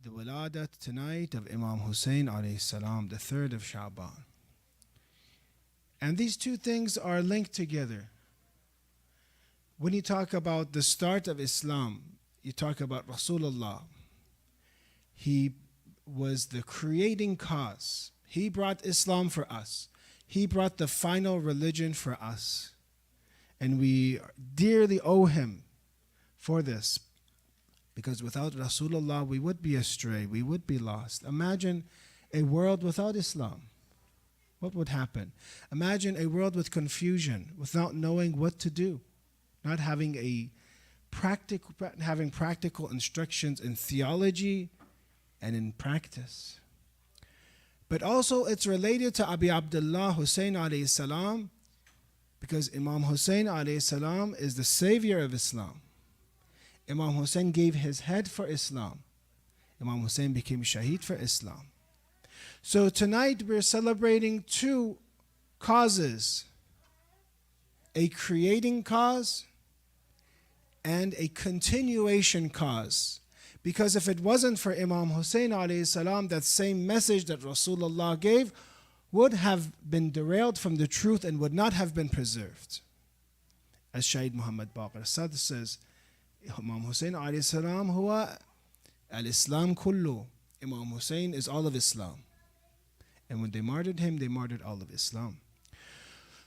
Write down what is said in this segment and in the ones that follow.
the wiladat tonight of Imam Hussain alayhi salam, the 3rd of Sha'ban. And these two things are linked together. When you talk about the start of Islam, you talk about Rasulullah. He was the creating cause. He brought Islam for us. He brought the final religion for us. And we dearly owe him for this. Because without Rasulullah, we would be astray. We would be lost. Imagine a world without Islam. What would happen? Imagine a world with confusion, without knowing what to do. Not having practical instructions in theology and in practice. But also it's related to Abi Abdullah Hussain alayhi salam, because Imam Hussain alayhi salam is the savior of Islam. Imam Hussain gave his head for Islam. Imam Hussain became shaheed for Islam. So tonight we're celebrating two causes. A creating cause and a continuation cause. Because if it wasn't for Imam Hussain alayhi salam, that same message that Rasulullah gave would have been derailed from the truth and would not have been preserved. As Shaykh Muhammad Baqir Sad says, Imam Hussain alayhi salam huwa al-Islam kullu. Imam Hussain is all of Islam. And when they martyred him, they martyred all of Islam.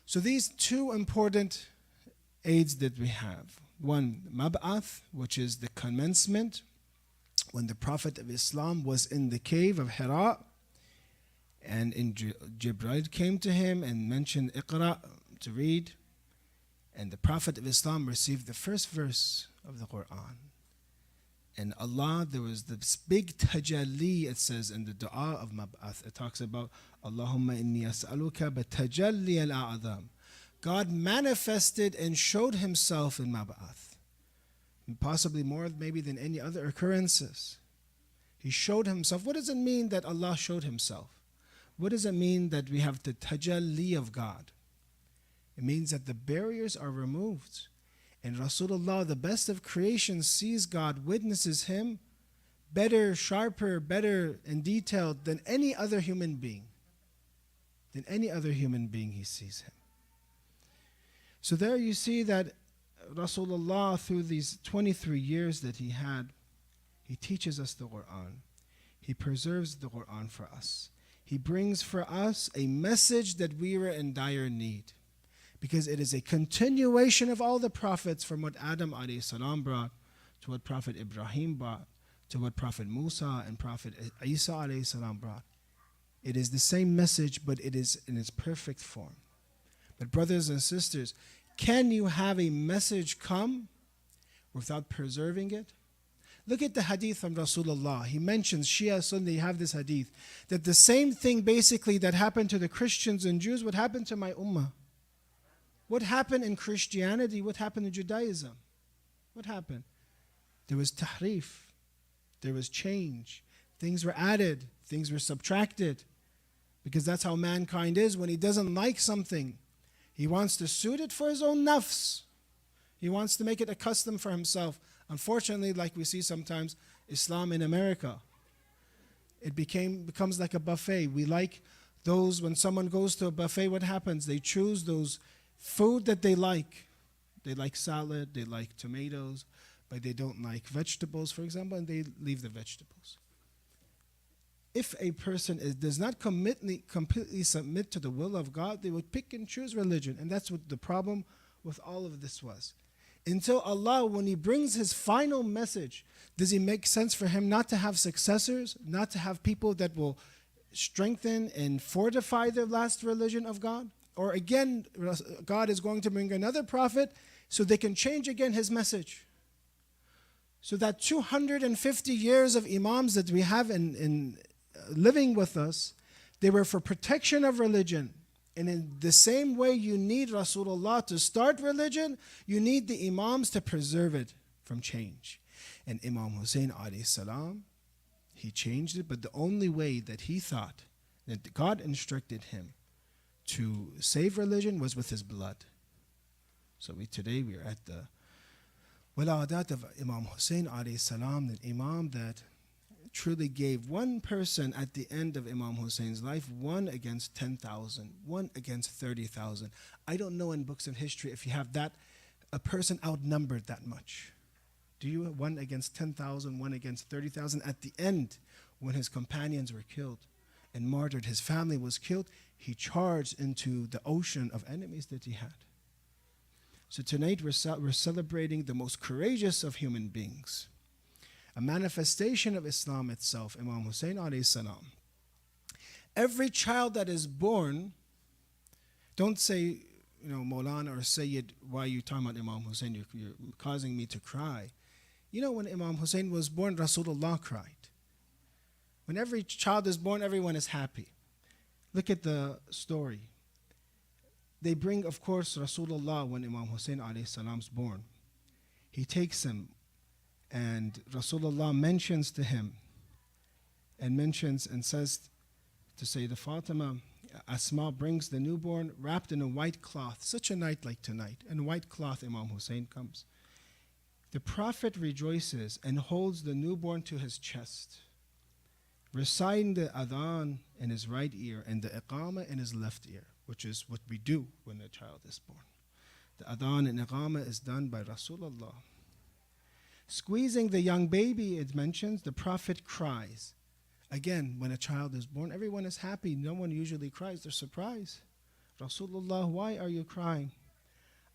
So these two important aids that we have. One, Mab'ath, which is the commencement, when the Prophet of Islam was in the cave of Hira, and Jibreel came to him and mentioned Iqra, to read, and the Prophet of Islam received the first verse of the Quran. And Allah, there was this big tajalli, it says in the dua of Mab'ath. It talks about, Allahumma inni as'aluka batajalli al-a'adham. God manifested and showed himself in Mab'ath. Possibly more maybe than any other occurrences. He showed himself. What does it mean that Allah showed himself? What does it mean that we have the tajalli of God? It means that the barriers are removed. And Rasulullah, the best of creation, sees God, witnesses him better, sharper, better, and detailed than any other human being. Than any other human being, he sees him. So there you see that Rasulullah, through these 23 years that he had, he teaches us the Quran. He preserves the Quran for us. He brings for us a message that we were in dire need. Because it is a continuation of all the prophets, from what Adam alayhi salam brought, to what Prophet Ibrahim brought, to what Prophet Musa and Prophet Isa alayhi salam brought. It is the same message, but it is in its perfect form. But brothers and sisters, can you have a message come without preserving it? Look at the hadith from Rasulullah. He mentions, Shia Sunni have this hadith, that the same thing basically that happened to the Christians and Jews would happen to my ummah. What happened in Christianity? What happened in Judaism? What happened? There was tahrif. There was change. Things were added. Things were subtracted. Because that's how mankind is. When he doesn't like something, he wants to suit it for his own nafs. He wants to make it a custom for himself. Unfortunately, like we see sometimes, Islam in America, it becomes like a buffet. We like those, when someone goes to a buffet, what happens? They choose those food that they like. They like salad, they like tomatoes, but they don't like vegetables, for example, and they leave the vegetables. If a person does not completely submit to the will of God, they would pick and choose religion. And that's what the problem with all of this was. Until Allah, when he brings his final message, does it make sense for him not to have successors, not to have people that will strengthen and fortify the last religion of God? Or again, God is going to bring another prophet so they can change again his message. So that 250 years of imams that we have in living with us, they were for protection of religion. And in the same way you need Rasulullah to start religion, you need the imams to preserve it from change. And Imam Hussain alayhi salam, he changed it, but the only way that he thought that God instructed him to save religion was with his blood. So today we are at the wiladat of Imam Hussain alayhi salam, the imam that truly gave one person at the end of Imam Hussein's life, 1 against 10,000, 1 against 30,000. I don't know in books of history if you have that, a person outnumbered that much. Do you? 1 against 10,000, 1 against 30,000. At the end, when his companions were killed and martyred, his family was killed, he charged into the ocean of enemies that he had. So tonight we're celebrating the most courageous of human beings, a manifestation of Islam itself, Imam Hussain alayhi salam. Every child that is born, don't say, Maulana or Sayyid, why are you talking about Imam Hussain? You're causing me to cry. When Imam Hussain was born, Rasulullah cried. When every child is born, everyone is happy. Look at the story. They bring, of course, Rasulullah when Imam Hussain alayhi salam's born. He takes him, and Rasulullah mentions to him, and says to Sayyidah Fatima, Asma brings the newborn wrapped in a white cloth. Such a night like tonight, in white cloth, Imam Hussain comes. The Prophet rejoices and holds the newborn to his chest, reciting the adhan in his right ear and the iqamah in his left ear, which is what we do when a child is born. The adhan and iqamah is done by Rasulullah. Squeezing the young baby, it mentions, the Prophet cries. Again, when a child is born, everyone is happy. No one usually cries. They're surprised. Rasulullah, why are you crying?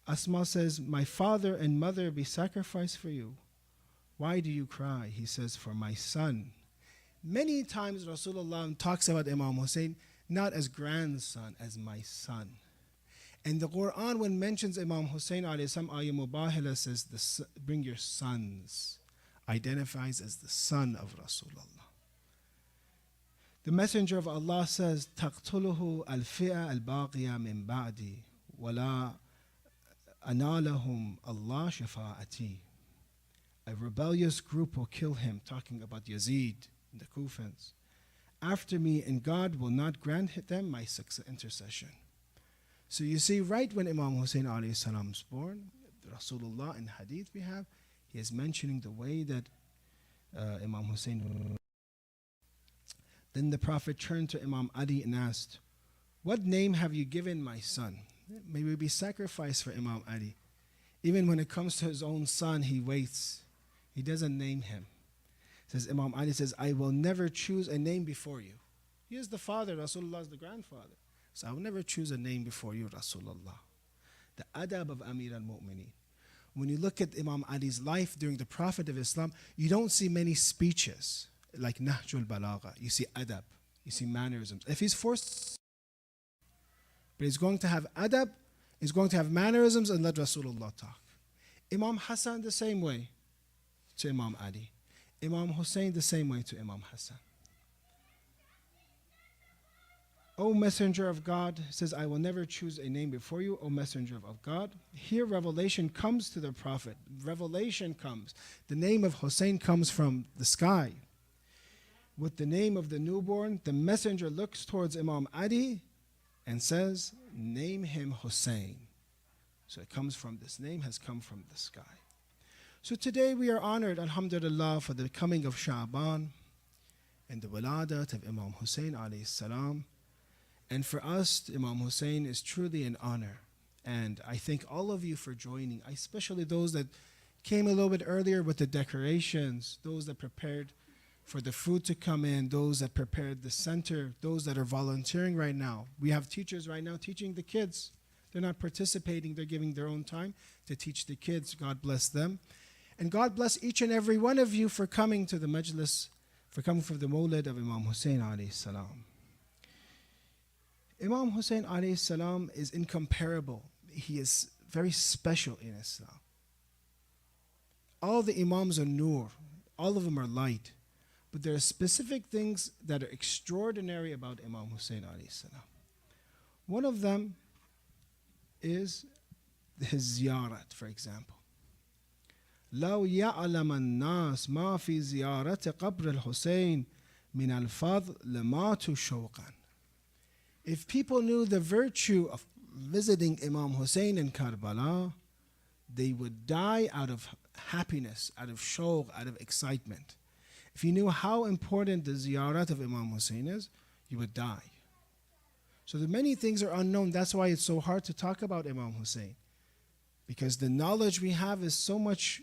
Asma says, my father and mother be sacrificed for you. Why do you cry? He says, for my son. Many times Rasulullah talks about Imam Hussain not as grandson, as my son. And the Quran, when mentions Imam Hussain alayhi salam, ayah mubahila says, bring your sons, identifies as the son of Rasulullah. The Messenger of Allah says, تَقْتُلُهُ الْفِئَةَ الْبَاقِيَةَ مِنْ بَعْدِي وَلَا أَنَالَهُمْ اللَّهُ شَفَاعَتِي. A rebellious group will kill him, talking about Yazid and the Kufans, after me, and God will not grant them my intercession. So you see, right when Imam Hussain alayhi salam is born, Rasulullah in hadith we have, he is mentioning the way that Imam Hussain. Then the Prophet turned to Imam Ali and asked, what name have you given my son? May we be sacrificed for Imam Ali. Even when it comes to his own son, he waits. He doesn't name him. Says Imam Ali says, I will never choose a name before you. He is the father, Rasulullah is the grandfather. So I will never choose a name before you, Rasulullah. The adab of Amir al-Mu'mineen. When you look at Imam Ali's life during the Prophet of Islam, you don't see many speeches like Nahjul Balagha. You see adab, you see mannerisms. If he's forced, but he's going to have adab, he's going to have mannerisms, and let Rasulullah talk. Imam Hassan the same way to Imam Ali. Imam Hussain the same way to Imam Hassan. O Messenger of God, says, I will never choose a name before you, O Messenger of God. Here revelation comes to the Prophet. Revelation comes. The name of Hussain comes from the sky. With the name of the newborn, the messenger looks towards Imam Ali and says, name him Hussain. So it comes from, this name has come from the sky. So today we are honored, alhamdulillah, for the coming of Sha'ban and the wiladat of Imam Hussain alayhi salam. And for us, Imam Hussain is truly an honor. And I thank all of you for joining, especially those that came a little bit earlier with the decorations, those that prepared for the food to come in, those that prepared the center, those that are volunteering right now. We have teachers right now teaching the kids. They're not participating, they're giving their own time to teach the kids. God bless them. And God bless each and every one of you for coming to the majlis, for coming for the Mawlid of Imam Hussain alayhi salam. Imam Hussain alayhi salam is incomparable. He is very special in Islam. All the Imams are nur, all of them are light. But there are specific things that are extraordinary about Imam Hussain alayhi salam. One of them is his ziyarat, for example. لو يعلم الناس ما في زيارة قبر الحسين من الفضل لماتوا شوقا. If people knew the virtue of visiting Imam Hussain in Karbala, they would die out of happiness, out of shawq, out of excitement. If you knew how important the ziyarat of Imam Hussain is, you would die. So the many things are unknown. That's why it's so hard to talk about Imam Hussain. Because the knowledge we have is so much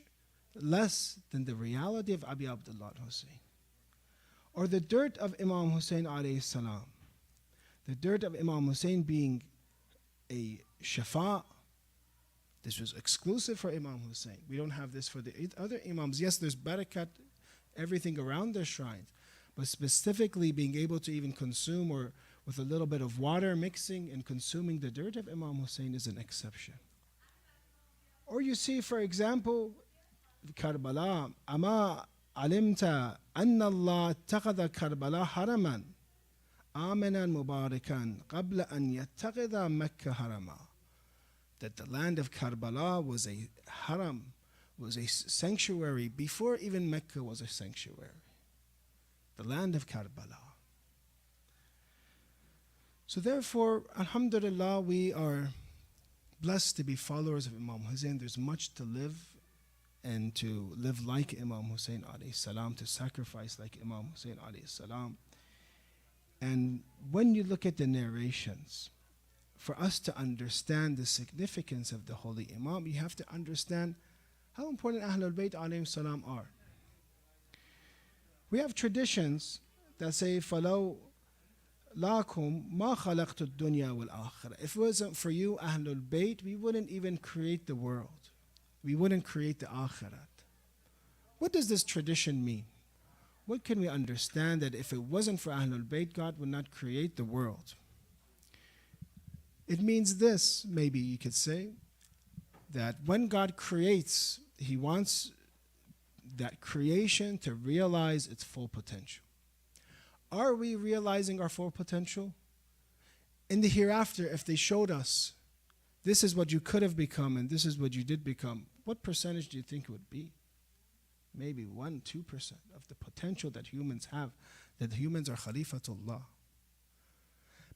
less than the reality of Abi Abdullah Hussain. Or the dirt of Imam Hussain alayhi salam. The dirt of Imam Hussain being a shafa. This was exclusive for Imam Hussain. We don't have this for the other imams. Yes, there's barakat, everything around the shrines. But specifically being able to even consume, or with a little bit of water mixing and consuming the dirt of Imam Hussain, is an exception. Or you see, for example, Karbala, Ama alimta anna Allah taqada Karbala haraman aminan mubarakan qabla an yattaqida Mecca harama. That the land of Karbala was a haram, was a sanctuary before even Mecca was a sanctuary. The land of Karbala. So therefore, alhamdulillah, we are blessed to be followers of Imam Hussain. There's much to live, and to live like Imam Hussain alayhi salam, to sacrifice like Imam Hussain alayhi salam. And when you look at the narrations, for us to understand the significance of the Holy Imam, you have to understand how important Ahlul Bayt alayhim salam are. We have traditions that say, فَلَوْ لَاكُمْ مَا خَلَقْتُ الدُّنْيَا وَالْآخِرَةِ. If it wasn't for you, Ahlul Bayt, we wouldn't even create the world. We wouldn't create the Akhirat. What does this tradition mean? What can we understand that if it wasn't for Ahlul Bayt, God would not create the world? It means this, maybe you could say, that when God creates, He wants that creation to realize its full potential. Are we realizing our full potential? In the hereafter, if they showed us, this is what you could have become and this is what you did become, what percentage do you think it would be? Maybe 1-2% of the potential that humans have, that humans are Khalifatullah.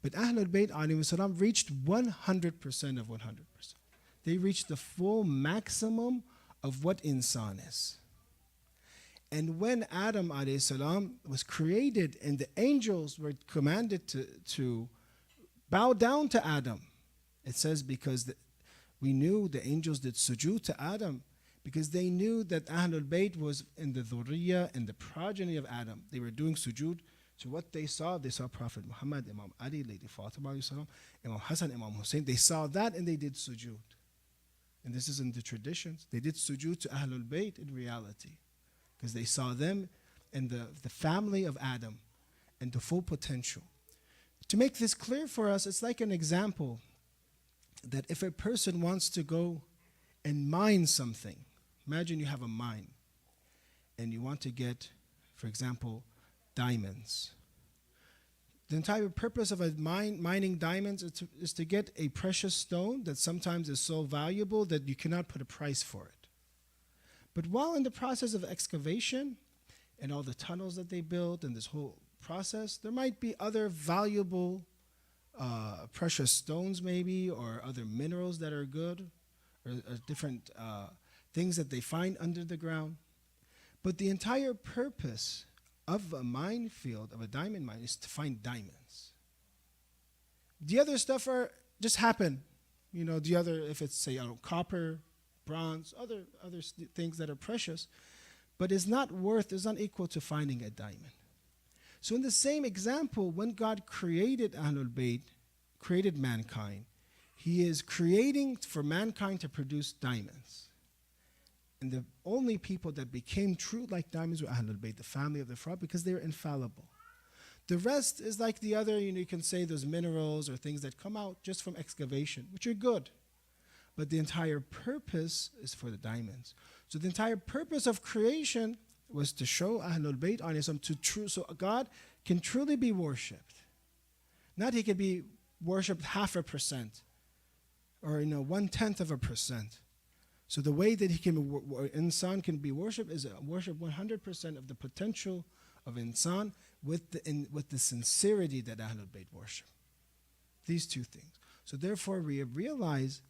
But Ahlul Bayt alayhi salam reached 100% of 100%. They reached the full maximum of what insan is. And when Adam alayhi salam was created and the angels were commanded to bow down to Adam, it says because we knew the angels did sujood to Adam, because they knew that Ahlul Bayt was in the dhurriya, in the progeny of Adam. They were doing sujood to what they saw. They saw Prophet Muhammad, Imam Ali, Lady Fatima, Imam Hassan, Imam Hussain. They saw that and they did sujood. And this is in the traditions. They did sujood to Ahlul Bayt in reality, because they saw them in the family of Adam and the full potential. To make this clear for us, it's like an example that if a person wants to go and mine something, imagine you have a mine and you want to get, for example, diamonds. The entire purpose of a mining diamonds is to get a precious stone that sometimes is so valuable that you cannot put a price for it. But while in the process of excavation and all the tunnels that they built and this whole process, there might be other valuable precious stones maybe, or other minerals that are good, or different things that they find under the ground. But the entire purpose of a minefield, of a diamond mine, is to find diamonds. The other stuff are just happen. You know, the other, if it's say copper, bronze, other things that are precious, but is not equal to finding a diamond. So in the same example, when God created Ahlul Bayt, created mankind, He is creating for mankind to produce diamonds. And the only people that became true like diamonds were Ahlul Bayt, the family of the Prophet, because they were infallible. The rest is like the other, you can say those minerals or things that come out just from excavation, which are good. But the entire purpose is for the diamonds. So the entire purpose of creation was to show Ahlul Bayt so God can truly be worshipped. Not He can be worshipped 0.5% or 0.1%. So the way that insan can be worshipped is worship 100% of the potential of insan with the sincerity that Ahlul Bayt worship. These two things. So therefore we realize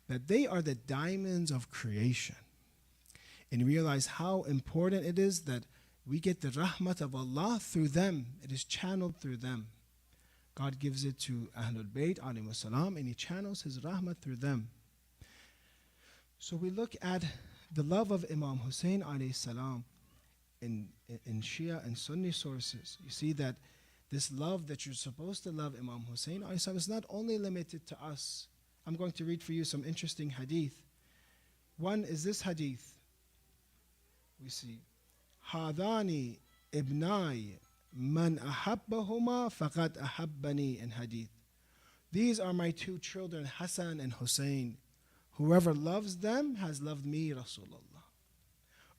that they are the diamonds of creation. And realize how important it is that we get the rahmat of Allah through them. It is channeled through them. God gives it to Ahlul Bayt alayhi salam, and He channels His rahmat through them. So we look at the love of Imam Hussain alayhi salam in Shia and Sunni sources. You see that this love that you're supposed to love Imam Hussain alayhi salam is not only limited to us. I'm going to read for you some interesting hadith. One is this hadith. We see, Hadani ibnai man ahabbahuma faqad ahabbani, in hadith. These are my two children, Hassan and Hussein. Whoever loves them has loved me, Rasulullah.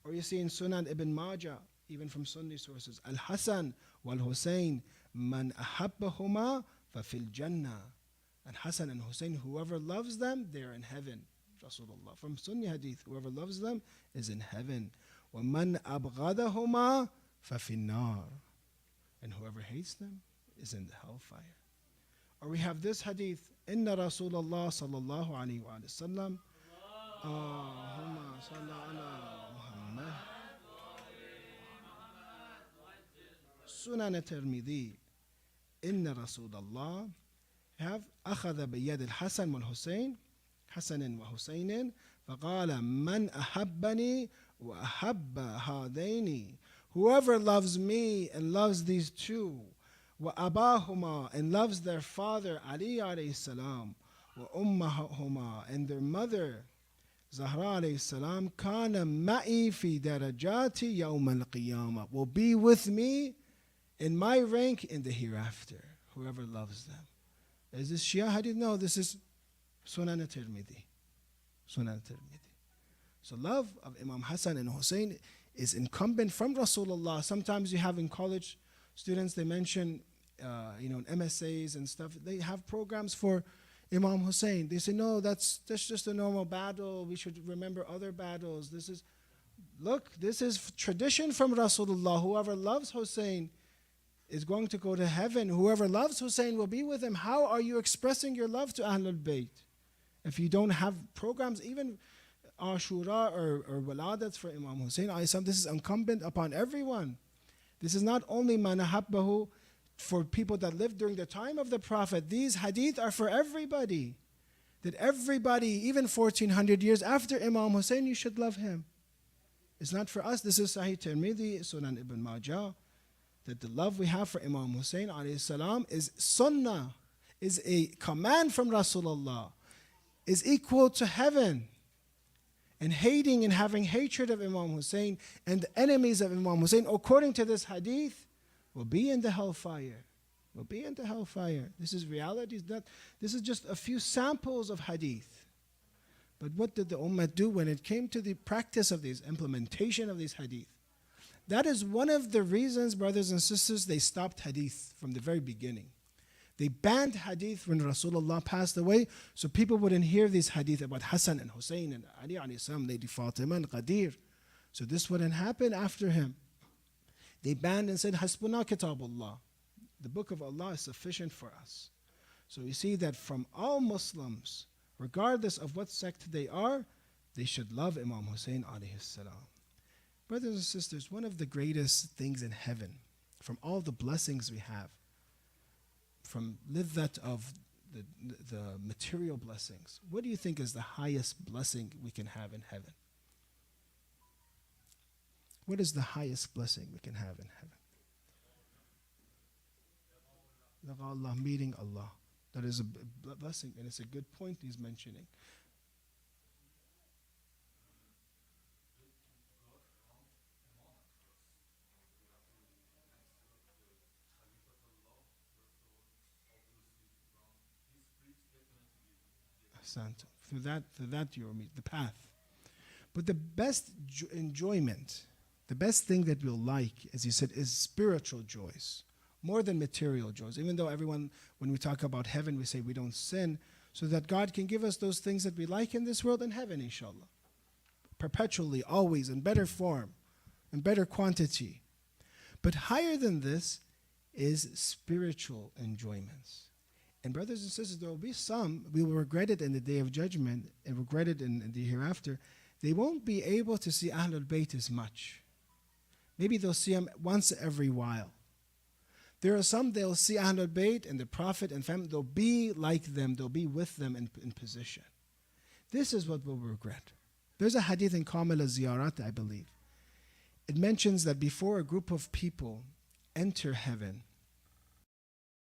Or you see in Sunan ibn Majah, even from Sunni sources, Al-Hassan wal-Hussein man ahabbahuma fa fil jannah. And Hassan and Hussein, whoever loves them, they're in heaven. Rasulullah. From Sunni hadith, whoever loves them is in heaven. وَمَنْ أَبْغَضَهُمَا فَفِي النَّارِ. And whoever hates them is in the hellfire. Or we have this hadith, إِنَّ رَسُولَ اللَّهِ صَلَّى اللَّهُ عَلَيْهِ وَآلِهِ وسلم اللهم صل على محمد. Sunan at-Tirmidhi, إِنَّ رَسُولَ اللَّهِ have أخذ بيد الحسن والحسين حسن وحسين فقال من أحبني وأحب هذين. Whoever loves me and loves these two, وأباهما, and loves their father Ali alayhi salam, وأمهما, and their mother Zahra alayhi salam, كان معي في درجاتي يوم القيامة, will be with me in my rank in the hereafter. Whoever loves them. Is this Shia hadith? No, this is Sunan at-Tirmidhi. Sunan at-Tirmidhi. So love of Imam Hassan and Hussein is incumbent from Rasulullah. Sometimes you have in college students, they mention, in MSAs and stuff, they have programs for Imam Hussein. They say, no, that's just a normal battle. We should remember other battles. This is tradition from Rasulullah. Whoever loves Hussein is going to go to heaven. Whoever loves Hussein will be with him. How are you expressing your love to Ahlul Bayt? If you don't have programs, even Ashura or Waladats for Imam Hussein, this is incumbent upon everyone. This is not only manahabbahu for people that lived during the time of the Prophet. These hadith are for everybody. That everybody, even 1400 years after Imam Hussein, you should love him. It's not for us. This is Sahih Tirmidhi, Sunan ibn Majah. That the love we have for Imam Hussein alayhi salam is sunnah, is a command from Rasulullah, is equal to heaven. And hating and having hatred of Imam Hussein and the enemies of Imam Hussein, according to this hadith, will be in the hellfire. Will be in the hellfire. This is reality. This is just a few samples of hadith. But what did the ummah do when it came to the practice of these, implementation of these hadith? That is one of the reasons, brothers and sisters, they stopped hadith from the very beginning. They banned hadith when Rasulullah passed away, so people wouldn't hear these hadith about Hassan and Hussein and Ali alayhi salam, Lady Fatima and Qadir. So this wouldn't happen after him. They banned and said, Hasbuna kitabullah. The book of Allah is sufficient for us. So you see that from all Muslims, regardless of what sect they are, they should love Imam Hussein alayhi salam. Brothers and sisters, one of the greatest things in heaven, from all the blessings we have, from liddat of the material blessings, what do you think is the highest blessing we can have in heaven? What is the highest blessing we can have in heaven? Allah, meeting Allah. That is a blessing, and it's a good point he's mentioning. Through that you will meet the path. But the best enjoyment, the best thing that we'll like, as you said, is spiritual joys, more than material joys. Even though everyone, when we talk about heaven, we say we don't sin, so that God can give us those things that we like in this world and heaven, inshallah. Perpetually, always, in better form, in better quantity. But higher than this is spiritual enjoyments. And brothers and sisters, there will be some, we will regret it in the day of judgment and regret it in the hereafter. They won't be able to see Ahlul Bayt as much. Maybe they'll see him once every while. There are some they'll see Ahlul Bayt and the Prophet and family. They'll be like them. They'll be with them in position. This is what we'll regret. There's a hadith in Kamil al-Ziyarat, I believe. It mentions that before a group of people enter heaven,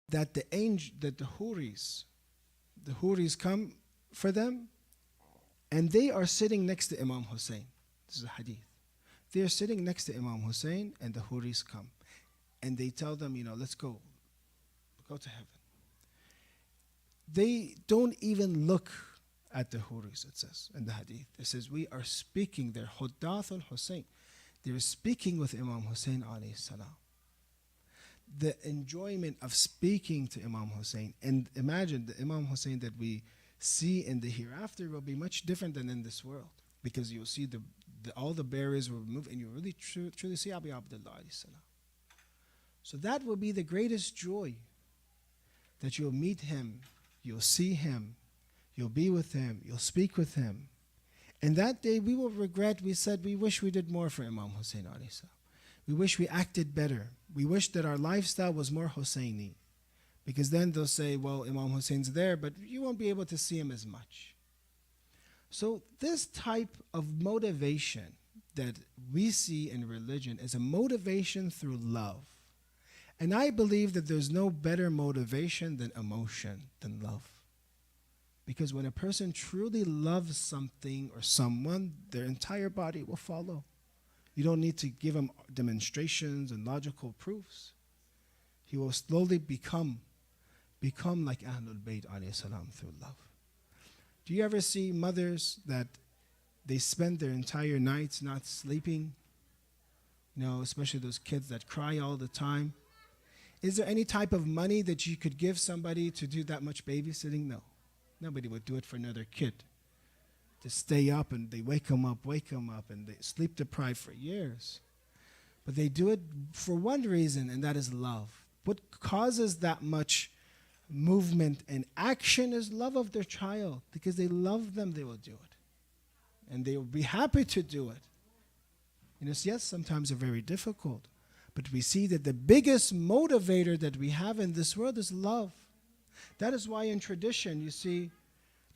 that the Huris come for them, and they are sitting next to Imam Hussain. This is a hadith. They are sitting next to Imam Hussain, and the Huris come. And they tell them, let's go to heaven. They don't even look at the Huris, it says in the hadith. It says, we are speaking, they're Huddath al-Hussain. They're speaking with Imam Hussain alayhi salam. The enjoyment of speaking to Imam Hussain, and imagine the Imam Hussain that we see in the hereafter will be much different than in this world, because you'll see all the barriers will remove, and you really truly see Abi Abdullah alayhi salam. So that will be the greatest joy, that you'll meet him, you'll see him, you'll be with him, you'll speak with him. And that day we will regret, we said we wish we did more for Imam Hussain alayhi salam. We wish we acted better. We wish that our lifestyle was more Hussaini. Because then they'll say, well, Imam Hussein's there, but you won't be able to see him as much. So this type of motivation that we see in religion is a motivation through love. And I believe that there's no better motivation than emotion, than love. Because when a person truly loves something or someone, their entire body will follow. You don't need to give him demonstrations and logical proofs. He will slowly become like Ahlul Bayt alayhi salam through love. Do you ever see mothers that they spend their entire nights not sleeping? Especially those kids that cry all the time. Is there any type of money that you could give somebody to do that much babysitting? No. Nobody would do it for another kid. To stay up, and they wake them up, and they sleep deprived for years. But they do it for one reason, and that is love. What causes that much movement and action is love of their child. Because they love them, they will do it. And they will be happy to do it. Yes, sometimes they're very difficult. But we see that the biggest motivator that we have in this world is love. That is why in tradition you see,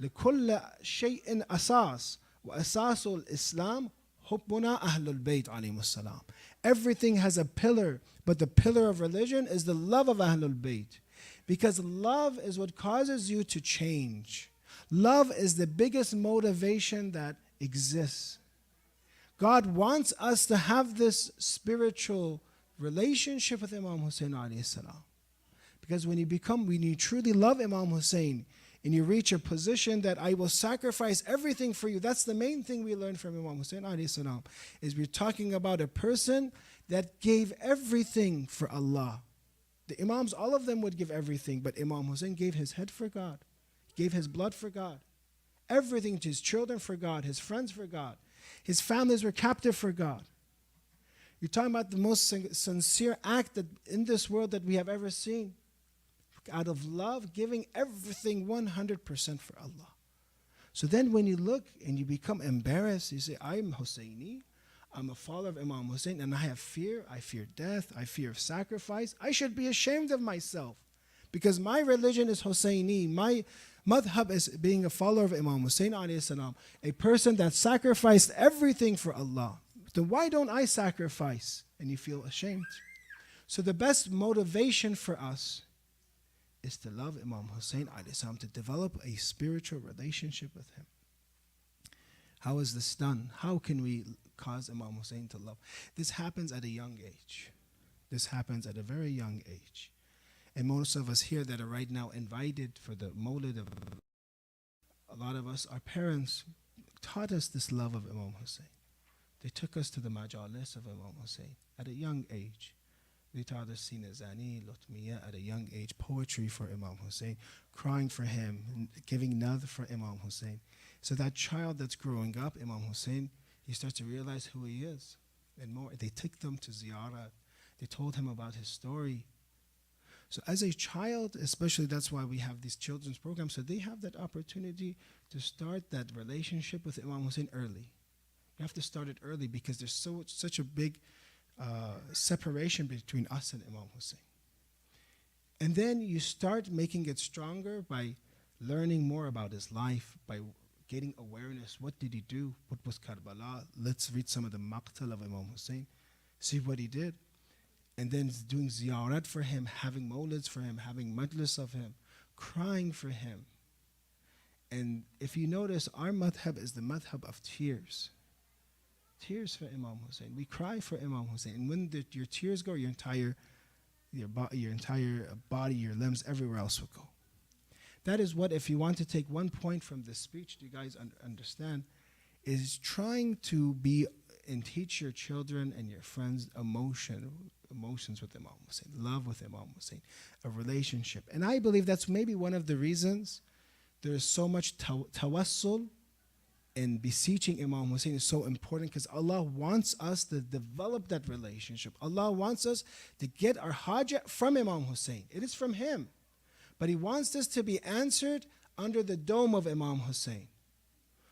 لكل شيء أساس وأساس الإسلام حبنا أهل البيت عليهم السلام. Everything has a pillar, but the pillar of religion is the love of Ahlul Bayt. Because love is what causes you to change. Love is the biggest motivation that exists. God wants us to have this spiritual relationship with Imam Hussain alayhi salam. Because when you truly love Imam Hussain, and you reach a position that I will sacrifice everything for you. That's the main thing we learn from Imam Hussain alayhi salam, is we're talking about a person that gave everything for Allah. The Imams, all of them would give everything, but Imam Hussain gave his head for God, gave his blood for God, everything to his children for God, his friends for God. His families were captive for God. You're talking about the most sincere act that in this world that we have ever seen. Out of love, giving everything 100% for Allah. So then when you look and you become embarrassed, you say, I'm Hussaini, I'm a follower of Imam Hussain, and I have fear. I fear death. I fear sacrifice. I should be ashamed of myself because my religion is Hussaini. My madhab is being a follower of Imam Hussain alayhi salam, a person that sacrificed everything for Allah. Then why don't I sacrifice? And you feel ashamed. So the best motivation for us is to love Imam Hussain alayhi salam, to develop a spiritual relationship with him. How is this done? How can we cause Imam Hussain to love? This happens at a young age. This happens at a very young age. And most of us here that are right now invited for the Mawlid of a lot of us, our parents taught us this love of Imam Hussain. They took us to the majalis of Imam Hussain at a young age. They taught us Sinazani, Lutmiya at a young age, poetry for Imam Hussain, crying for him, giving nadhr for Imam Hussain. So that child that's growing up, Imam Hussain, he starts to realize who he is. And more, they took them to ziyarat. They told him about his story. So as a child, especially that's why we have these children's programs, so they have that opportunity to start that relationship with Imam Hussain early. You have to start it early because there's such a big separation between us and Imam Hussein. And then you start making it stronger by learning more about his life, by getting awareness. What did he do? What was Karbala? Let's read some of the maqtal of Imam Hussein, see what he did. And then doing ziyarat for him, having mawlids for him, having majlis of him, crying for him. And if you notice, our madhab is the madhab of tears. Tears for Imam Hussein. We cry for Imam Hussein. And when your tears go, your entire body, your limbs, everywhere else will go. That is what, if you want to take one point from this speech, do you guys understand, is trying to be and teach your children and your friends emotions with Imam Hussein, love with Imam Hussein, a relationship. And I believe that's maybe one of the reasons there's so much tawassul in beseeching Imam Hussein is so important, because Allah wants us to develop that relationship. Allah wants us to get our hajat from Imam Hussein. It is from him. But he wants this to be answered under the dome of Imam Hussein.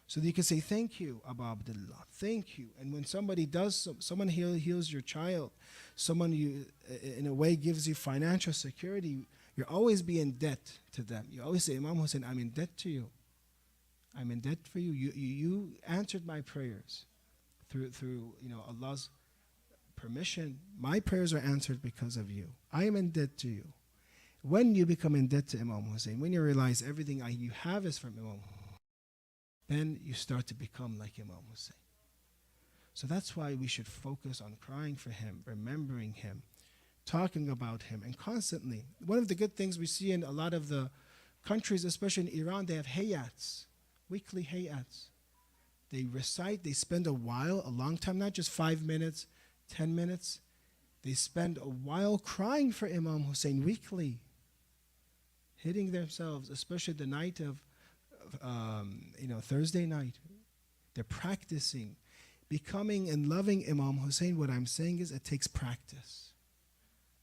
So that you can say, thank you, Abu Abdullah, thank you. And when somebody does, someone heals your child, someone you, in a way, gives you financial security, you'll always be in debt to them. You always say, Imam Hussein, I'm in debt to you. I'm in debt for you. You answered my prayers through Allah's permission. My prayers are answered because of you. I am in debt to you. When you become in debt to Imam Hussein, when you realize everything you have is from Imam Hussein, then you start to become like Imam Hussein. So that's why we should focus on crying for him, remembering him, talking about him, and constantly. One of the good things we see in a lot of the countries, especially in Iran, they have hayats, weekly hayats. They recite, they spend a long time, not just 5 minutes, 10 minutes. They spend a while crying for Imam Hussein weekly, hitting themselves, especially the night of Thursday night. They're practicing, becoming and loving Imam Hussein. What I'm saying is it takes practice.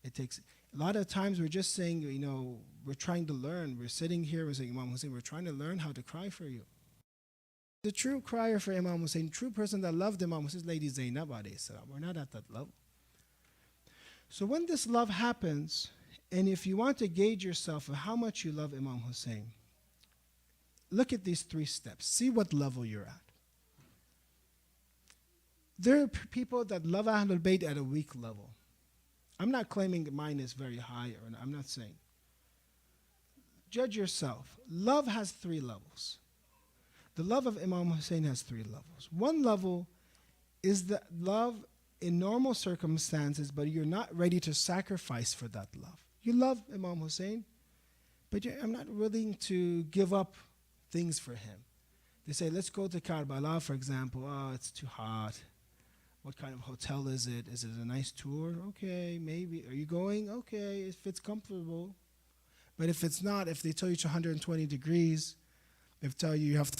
It takes, a lot of times we're just saying, we're trying to learn. We're sitting here, we're saying, Imam Hussein, we're trying to learn how to cry for you. The true crier for Imam Hussein, true person that loved Imam Hussein is Lady Zainab alayhi salam. We're not at that level. So when this love happens, and if you want to gauge yourself of how much you love Imam Hussein, look at these 3 steps. See what level you're at. There are people that love Ahlul Bayt at a weak level. I'm not claiming that mine is very high, or I'm not saying. Judge yourself. Love has 3 levels. The love of Imam Hussein has 3 levels. One level is the love in normal circumstances, but you're not ready to sacrifice for that love. You love Imam Hussein, but I'm not willing to give up things for him. They say, let's go to Karbala, for example. Oh, it's too hot. What kind of hotel is it? Is it a nice tour? Okay, maybe. Are you going? Okay, if it's comfortable. But if it's not, if they tell you it's 120 degrees, if they have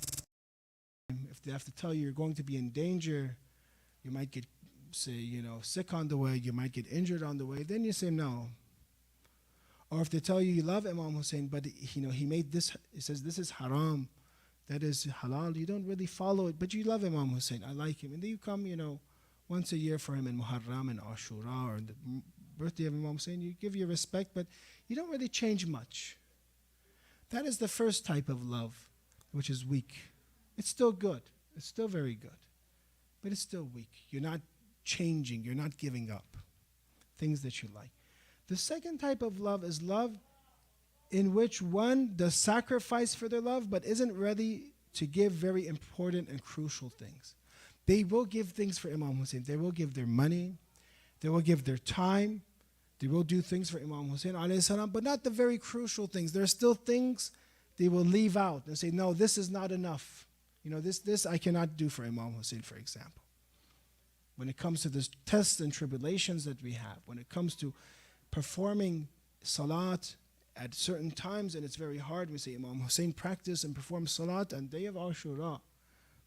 to tell you you're going to be in danger, you might get, sick on the way, you might get injured on the way, then you say no. Or if they tell you love Imam Hussein, but he made this, he says this is haram, that is halal, you don't really follow it, but you love Imam Hussein, I like him. And then you come, once a year for him in Muharram and Ashura or the birthday of Imam Hussein, you give your respect, but you don't really change much. That is the first type of love, which is weak. It's still good. It's still very good. But it's still weak. You're not changing. You're not giving up things that you like. The second type of love is love in which one does sacrifice for their love but isn't ready to give very important and crucial things. They will give things for Imam Hussein. They will give their money. They will give their time. They will do things for Imam Hussein alayhi salam, but not the very crucial things. There are still things they will leave out and say, no, this is not enough. This I cannot do for Imam Hussein, for example. When it comes to the tests and tribulations that we have, when it comes to performing salat at certain times, and it's very hard. We say Imam Hussein practice and perform salat on day of Ashura.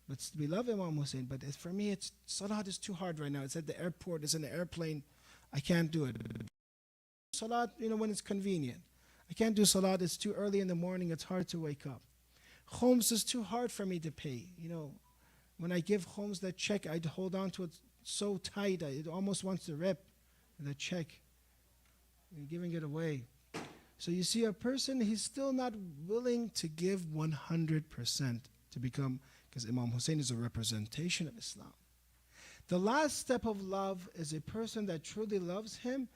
But we love Imam Hussein, but for me, salat is too hard right now. It's at the airport, it's in the airplane. I can't do it. Salat, when it's convenient. I can't do salat, it's too early in the morning, it's hard to wake up. Khums is too hard for me to pay. When I give khums that check, I'd hold on to it so tight that it almost wants to rip the check. You're giving it away. So you see a person, he's still not willing to give 100% to become, because Imam Hussain is a representation of Islam. The last step of love is a person that truly loves him,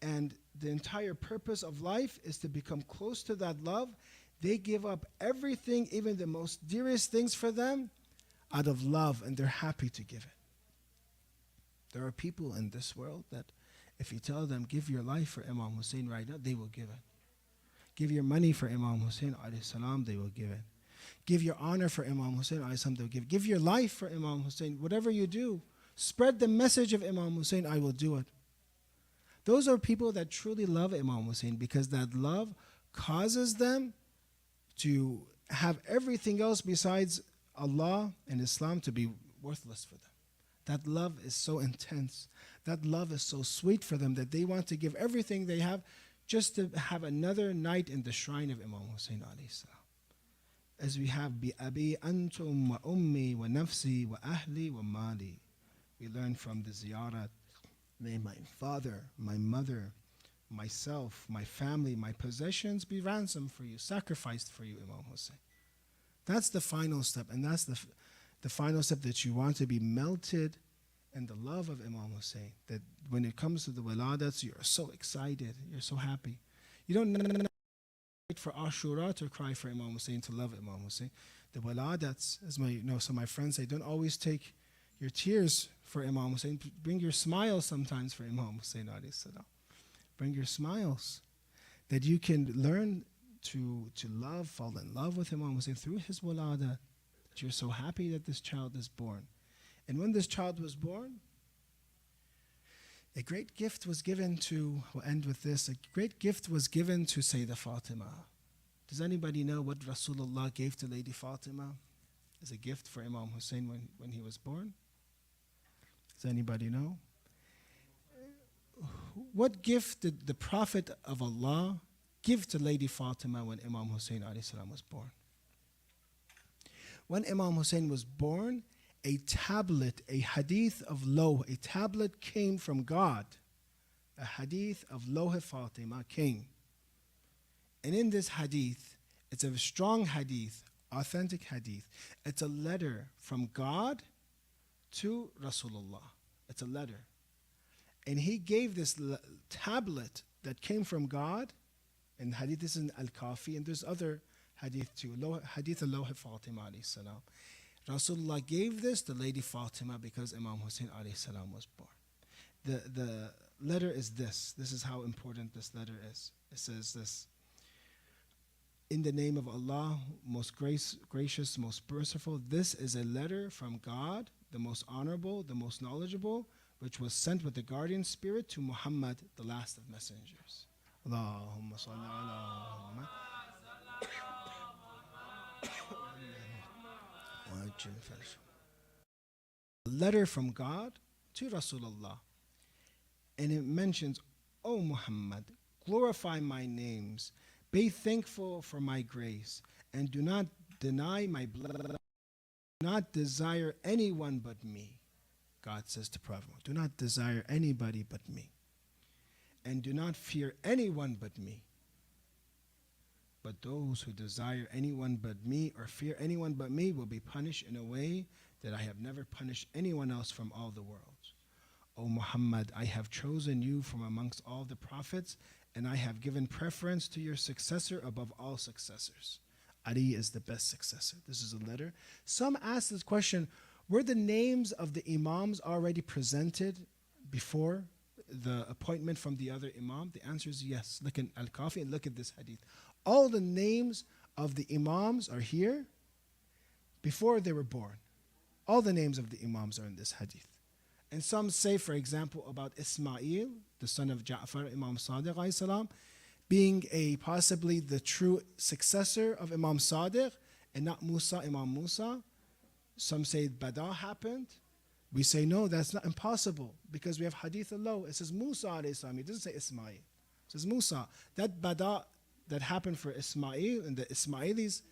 and the entire purpose of life is to become close to that love. They give up everything, even the most dearest things for them, out of love, and they're happy to give it. There are people in this world that if you tell them, give your life for Imam Hussain right now, they will give it. Give your money for Imam Hussain alayhi salam, they will give it. Give your honor for Imam Hussain alayhi salam, they will give it. Give your life for Imam Hussain. Whatever you do, spread the message of Imam Hussain, I will do it. Those are people that truly love Imam Hussain, because that love causes them to have everything else besides Allah and Islam to be worthless for them. That love is so intense. That love is so sweet for them that they want to give everything they have just to have another night in the shrine of Imam Hussain alayhi salam. As we have bi abi antum wa ummi wa nafsi wa ahli wa mali. We learn from the ziyarat, may my father, my mother, myself, my family, my possessions be ransomed for you, sacrificed for you, Imam Hussain. That's the final step, and that's the final step, that you want to be melted in the love of Imam Hussain. That when it comes to the wiladats, you're so excited, you're so happy. You don't wait for Ashura to cry for Imam Hussain, to love Imam Hussain. The wiladats, as some of my friends say, don't always take your tears for Imam Hussain. Bring your smiles sometimes for Imam Hussain alayhi salam. Bring your smiles, that you can learn to love, fall in love with Imam Hussain through his walada, that you're so happy that this child is born. And when this child was born, a great gift was given to, we'll end with this, a great gift was given to Sayyidah Fatima. Does anybody know what Rasulullah gave to Lady Fatima as a gift for Imam Hussain when he was born? Does anybody know? What gift did the Prophet of Allah give to Lady Fatima when Imam Hussain alayhi salam was born? When Imam Hussain was born, a tablet, a hadith of Lawh, a tablet came from God. A hadith of Lawh Fatima came. And in this hadith, it's a strong hadith, authentic hadith. It's a letter from God to Rasulullah. It's a letter. And he gave this tablet that came from God, and hadith is in Al-Kafi, and there's other hadith too, hadith of Lawh Fatima alayhi salam. Rasulullah gave this to Lady Fatima because Imam Hussain alayhi salam was born. The letter is this. This is how important this letter is. It says this: in the name of Allah, most gracious, most merciful, this is a letter from God, the most honorable, the most knowledgeable, which was sent with the guardian spirit to Muhammad, the last of messengers. Allahumma salli ala Muhammad. A letter from God to Rasulullah. And it mentions, O Muhammad, glorify my names, be thankful for my grace, and do not deny my blood, do not desire anyone but me. God says to Prophet, do not desire anybody but me, and do not fear anyone but me. But those who desire anyone but me or fear anyone but me will be punished in a way that I have never punished anyone else from all the worlds. O Muhammad, I have chosen you from amongst all the prophets, and I have given preference to your successor above all successors. Ali is the best successor. This is a letter. Some ask this question, were the names of the imams already presented before the appointment from the other imam? The answer is yes. Look in Al-Kafi and look at this hadith. All the names of the imams are here before they were born. All the names of the imams are in this hadith. And some say, for example, about Ismail, the son of Ja'far, Imam Sadiq alayhi salam, being possibly the true successor of Imam Sadiq and not Musa, Imam Musa. Some say Bada happened. We say no, that's not impossible, because we have hadith Allah. It says Musa alayhi salam. It doesn't say Ismail. It says Musa. That Bada that happened for Ismail and the Ismailis,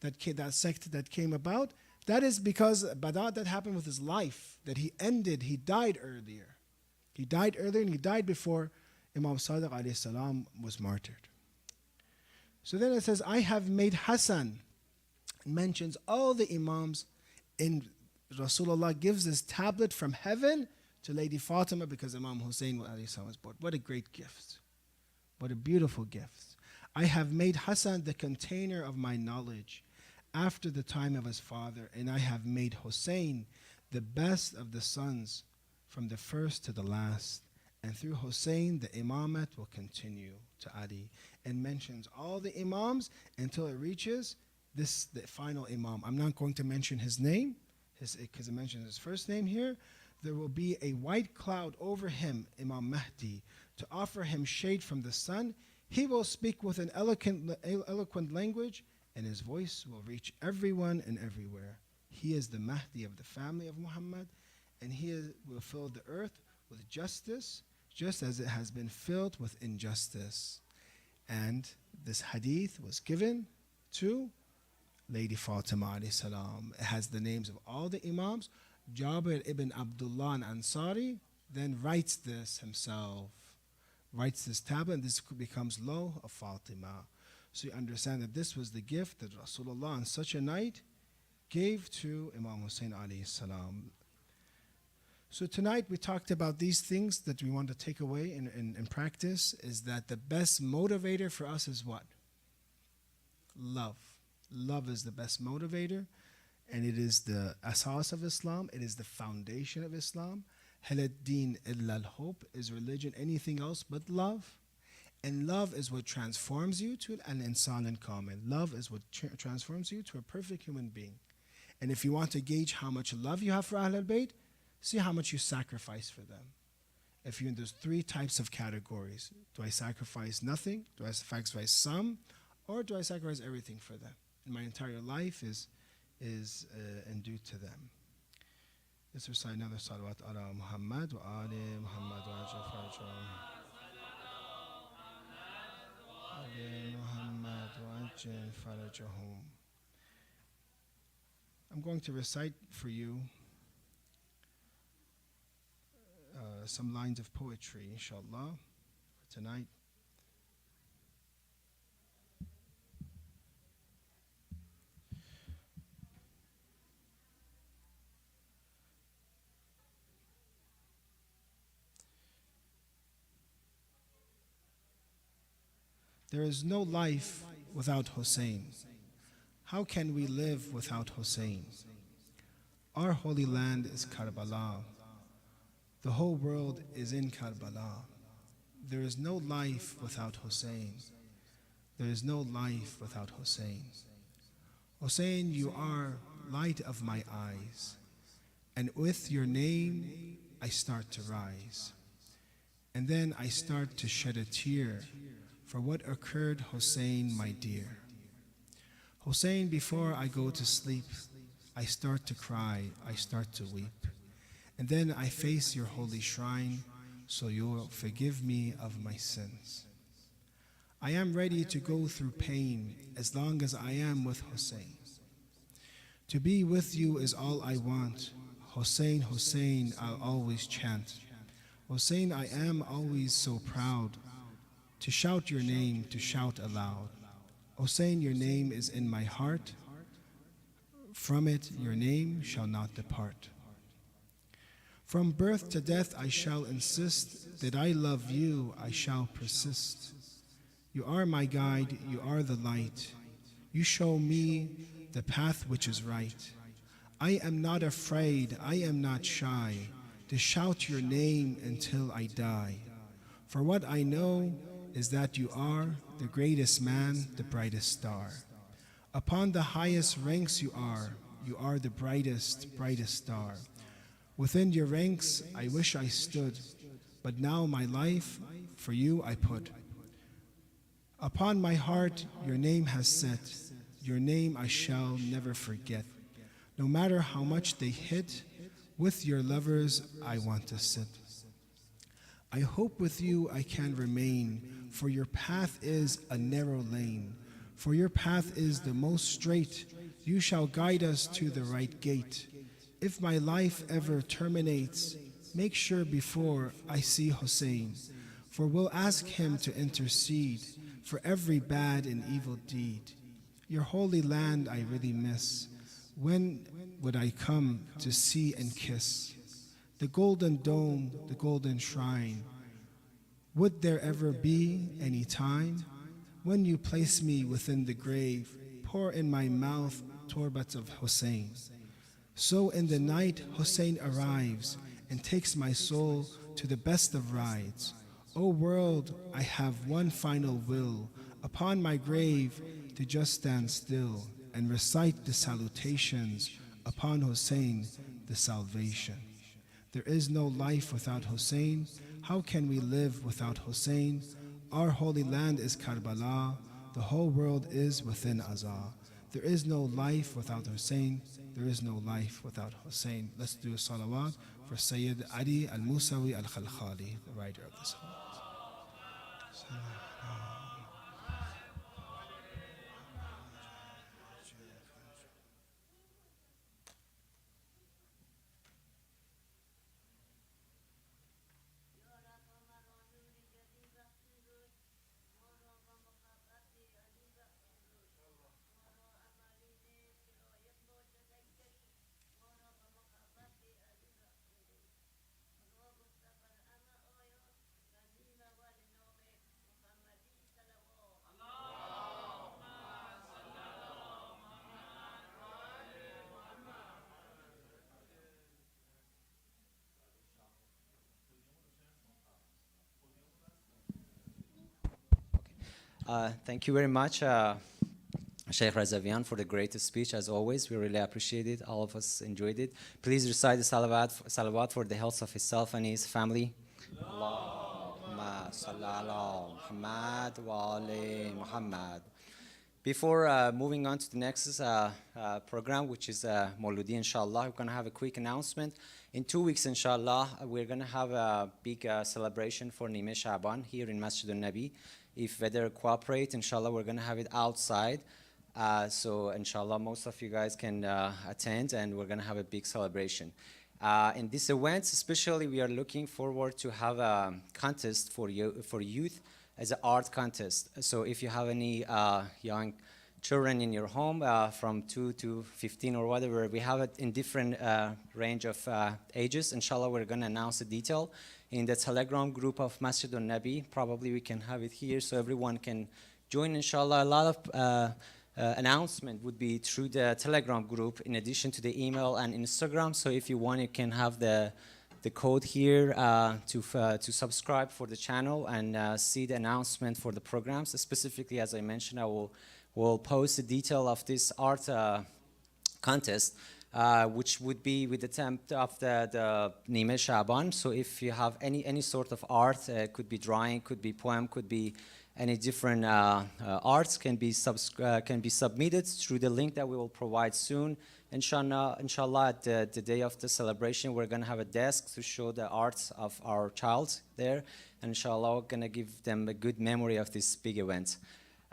that sect that came about, That is because that happened with his life, that he died earlier. He died earlier and he died before Imam Sadiq alayhi salam was martyred. So then it says, I have made Hassan. It mentions all the Imams, and Rasulullah gives this tablet from heaven to Lady Fatima because Imam Hussain alayhi salam was born. What a great gift. What a beautiful gift. I have made Hassan the container of my knowledge after the time of his father, and I have made Hussain the best of the sons from the first to the last. And through Hussain, the imamate will continue to Ali, and mentions all the imams until it reaches the final imam. I'm not going to mention his name because it mentions his first name here. There will be a white cloud over him, Imam Mahdi, to offer him shade from the sun. He will speak with an eloquent language, and his voice will reach everyone and everywhere. He is the Mahdi of the family of Muhammad, and he will fill the earth with justice, just as it has been filled with injustice. And this hadith was given to Lady Fatima alayhi salam. It has the names of all the Imams. Jabir ibn Abdullah al-Ansari then writes this himself, writes this tablet, and this becomes Law of Fatima. So you understand that this was the gift that Rasulullah on such a night gave to Imam Hussain alayhi salam. So tonight we talked about these things that we want to take away in practice, is that the best motivator for us is what? Love. Love is the best motivator, and it is the asas of Islam. It is the foundation of Islam. Hal ad-din illa al-hub, is religion anything else but love? And love is what transforms you to an insan in common. Love is what transforms you to a perfect human being. And if you want to gauge how much love you have for Ahlul Bayt, see how much you sacrifice for them. If you're in those three types of categories, do I sacrifice nothing? Do I sacrifice some? Or do I sacrifice everything for them? And my entire life is due to them. Let's recite another salawat ala Muhammad wa ali Muhammad wa ajal farajahum. Ali Muhammad wa ajal farajahum. I'm going to recite for you some lines of poetry, inshallah, for tonight. There is no life without Hussain. How can we live without Hussain? Our holy land is Karbala. The whole world is in Karbala. There is no life without Hussain. There is no life without Hussain. Hussain, you are light of my eyes, and with your name I start to rise. And then I start to shed a tear for what occurred, Hussain, my dear. Hussain, before I go to sleep, I start to cry, I start to weep. And then I face your holy shrine, so you'll forgive me of my sins. I am ready to go through pain as long as I am with Hussain. To be with you is all I want. Hussain, Hussain, I'll always chant. Hussain, I am always so proud to shout your name, to shout aloud. Hussain, your name is in my heart. From it your name shall not depart. From birth to death I shall insist that I love you, I shall persist. You are my guide, you are the light. You show me the path which is right. I am not afraid, I am not shy, to shout your name until I die. For what I know is that you are the greatest man, the brightest star. Upon the highest ranks you are the brightest, brightest star. Within your ranks I wish I stood, but now my life for you I put. Upon my heart your name has set, your name I shall never forget. No matter how much they hit, with your lovers I want to sit. I hope with you I can remain, for your path is a narrow lane, for your path is the most straight, you shall guide us to the right gate. If my life ever terminates, make sure before I see Hussain, for we'll ask him to intercede for every bad and evil deed. Your holy land I really miss. When would I come to see and kiss the golden dome, the golden shrine? Would there ever be any time when you place me within the grave, pour in my mouth turbats of Hussain? So in the night Hussain arrives and takes my soul to the best of rides. O world, I have one final will, upon my grave to just stand still and recite the salutations upon Hussain, the salvation. There is no life without Hussain. How can we live without Hussain? Our holy land is Karbala. The whole world is within Azah. There is no life without Hussain. There is no life without Hussain. Let's do a salawat for Sayyid Ali al-Musawi al-Khalkhali, the writer of this salawat. Thank you very much, Sheikh Razavian, for the great speech. As always, we really appreciate it. All of us enjoyed it. Please recite the salawat for the health of himself and his family. Allahumma salli ala Muhammad wa ali Muhammad. Before moving on to the next program, which is Mauludi, inshallah, we're going to have a quick announcement. In 2 weeks, inshallah, we're going to have a big celebration for Nime Shaban here in Masjid al-Nabi. If weather cooperate, inshallah, we're going to have it outside. So, inshallah, most of you guys can attend, and we're going to have a big celebration. In this event, especially, we are looking forward to have a contest for youth as an art contest. So if you have any young children in your home from 2 to 15 or whatever, we have it in different range of ages. Inshallah, we're going to announce the detail in the Telegram group of Masjid al-Nabi. Probably we can have it here so everyone can join, inshallah. A lot of announcement would be through the Telegram group in addition to the email and Instagram. So if you want, you can have the code here to subscribe for the channel and see the announcement for the programs. Specifically, as I mentioned, I will post the detail of this art contest, which would be with the attempt of the Nime Shaban. So if you have any sort of art, could be drawing, could be poem, could be any different arts, can be submitted through the link that we will provide soon. Inshallah, at the day of the celebration, we're going to have a desk to show the arts of our child there. And inshallah, we're going to give them a good memory of this big event.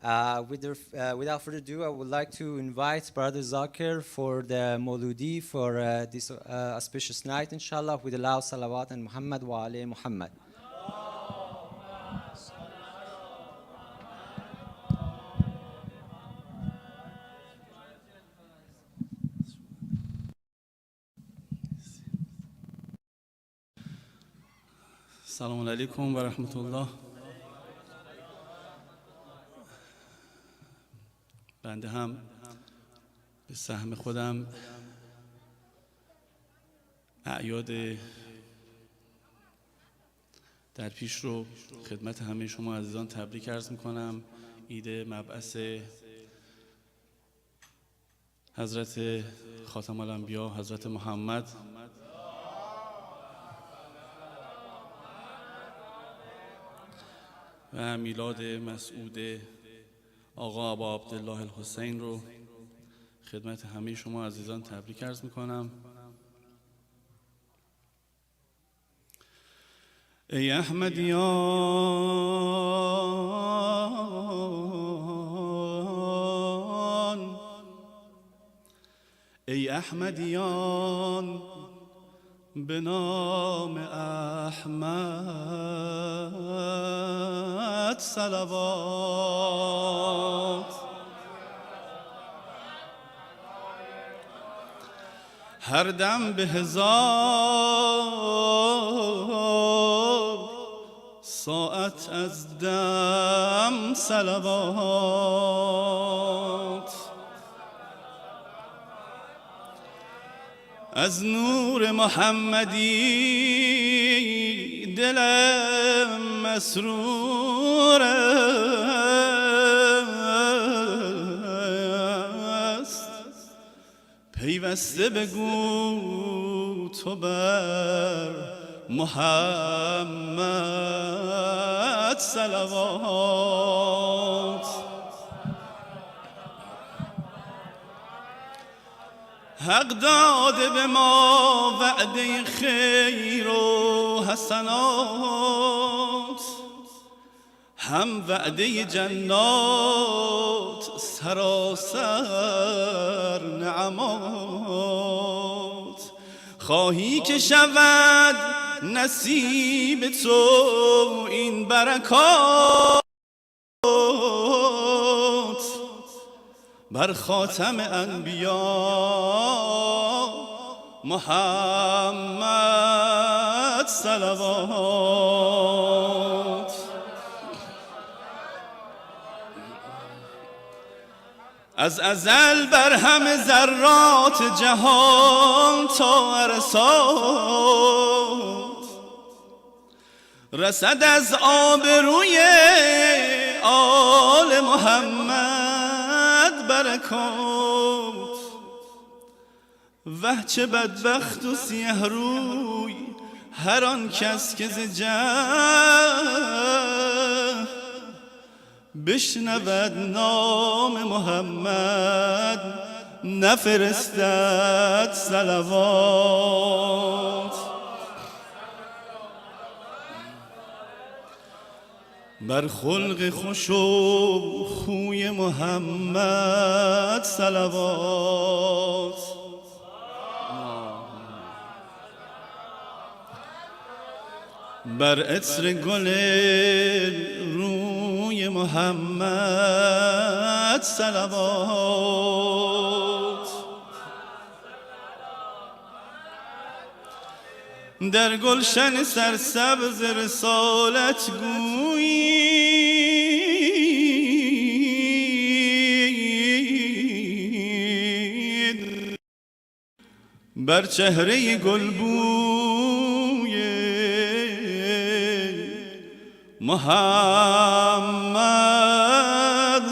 Without further ado, I would like to invite Brother Zakir for the Mauludi for this auspicious night, inshallah, with the loud salawat and Muhammad wa ali Muhammad. Assalamu alaikum wa rahmatullah. بنده هم به سهم خودم اعیاد در پیش رو خدمت همه شما عزیزان تبریک عرض میکنم. عید مبعث حضرت خاتم الانبیا حضرت محمد و میلاد مسعود آقا ابا عبدالله الحسین رو خدمت همه شما عزیزان تبریک عرض میکنم. ای احمدیان احمدیان به نام احمد صلوات. هر دم به 1000 ساعت از دم صلوات. از نور محمدی دلم مسرور است، پیوسته بگو تو بر محمد صلوات. حق داده به ما وعده خیر و حسنات، هم وعده جنات سراسر نعمات. خواهی که شود نصیب تو این برکات، بر خاتم انبیا محمد صلوات. از ازل بر همه ذرات جهان تا عرصات، رسد از آبروی آل محمد برکات. وه چه بدبخت و سیه روی هر آن کس که ز جهل بشنود نام محمد نفرستد صلوات. بر خلق خوش و خوی محمد صلوات. بر عطر گل روی محمد صلوات. در گلشن سرسبز رسالت گویید، بر چهره گلبوی محمد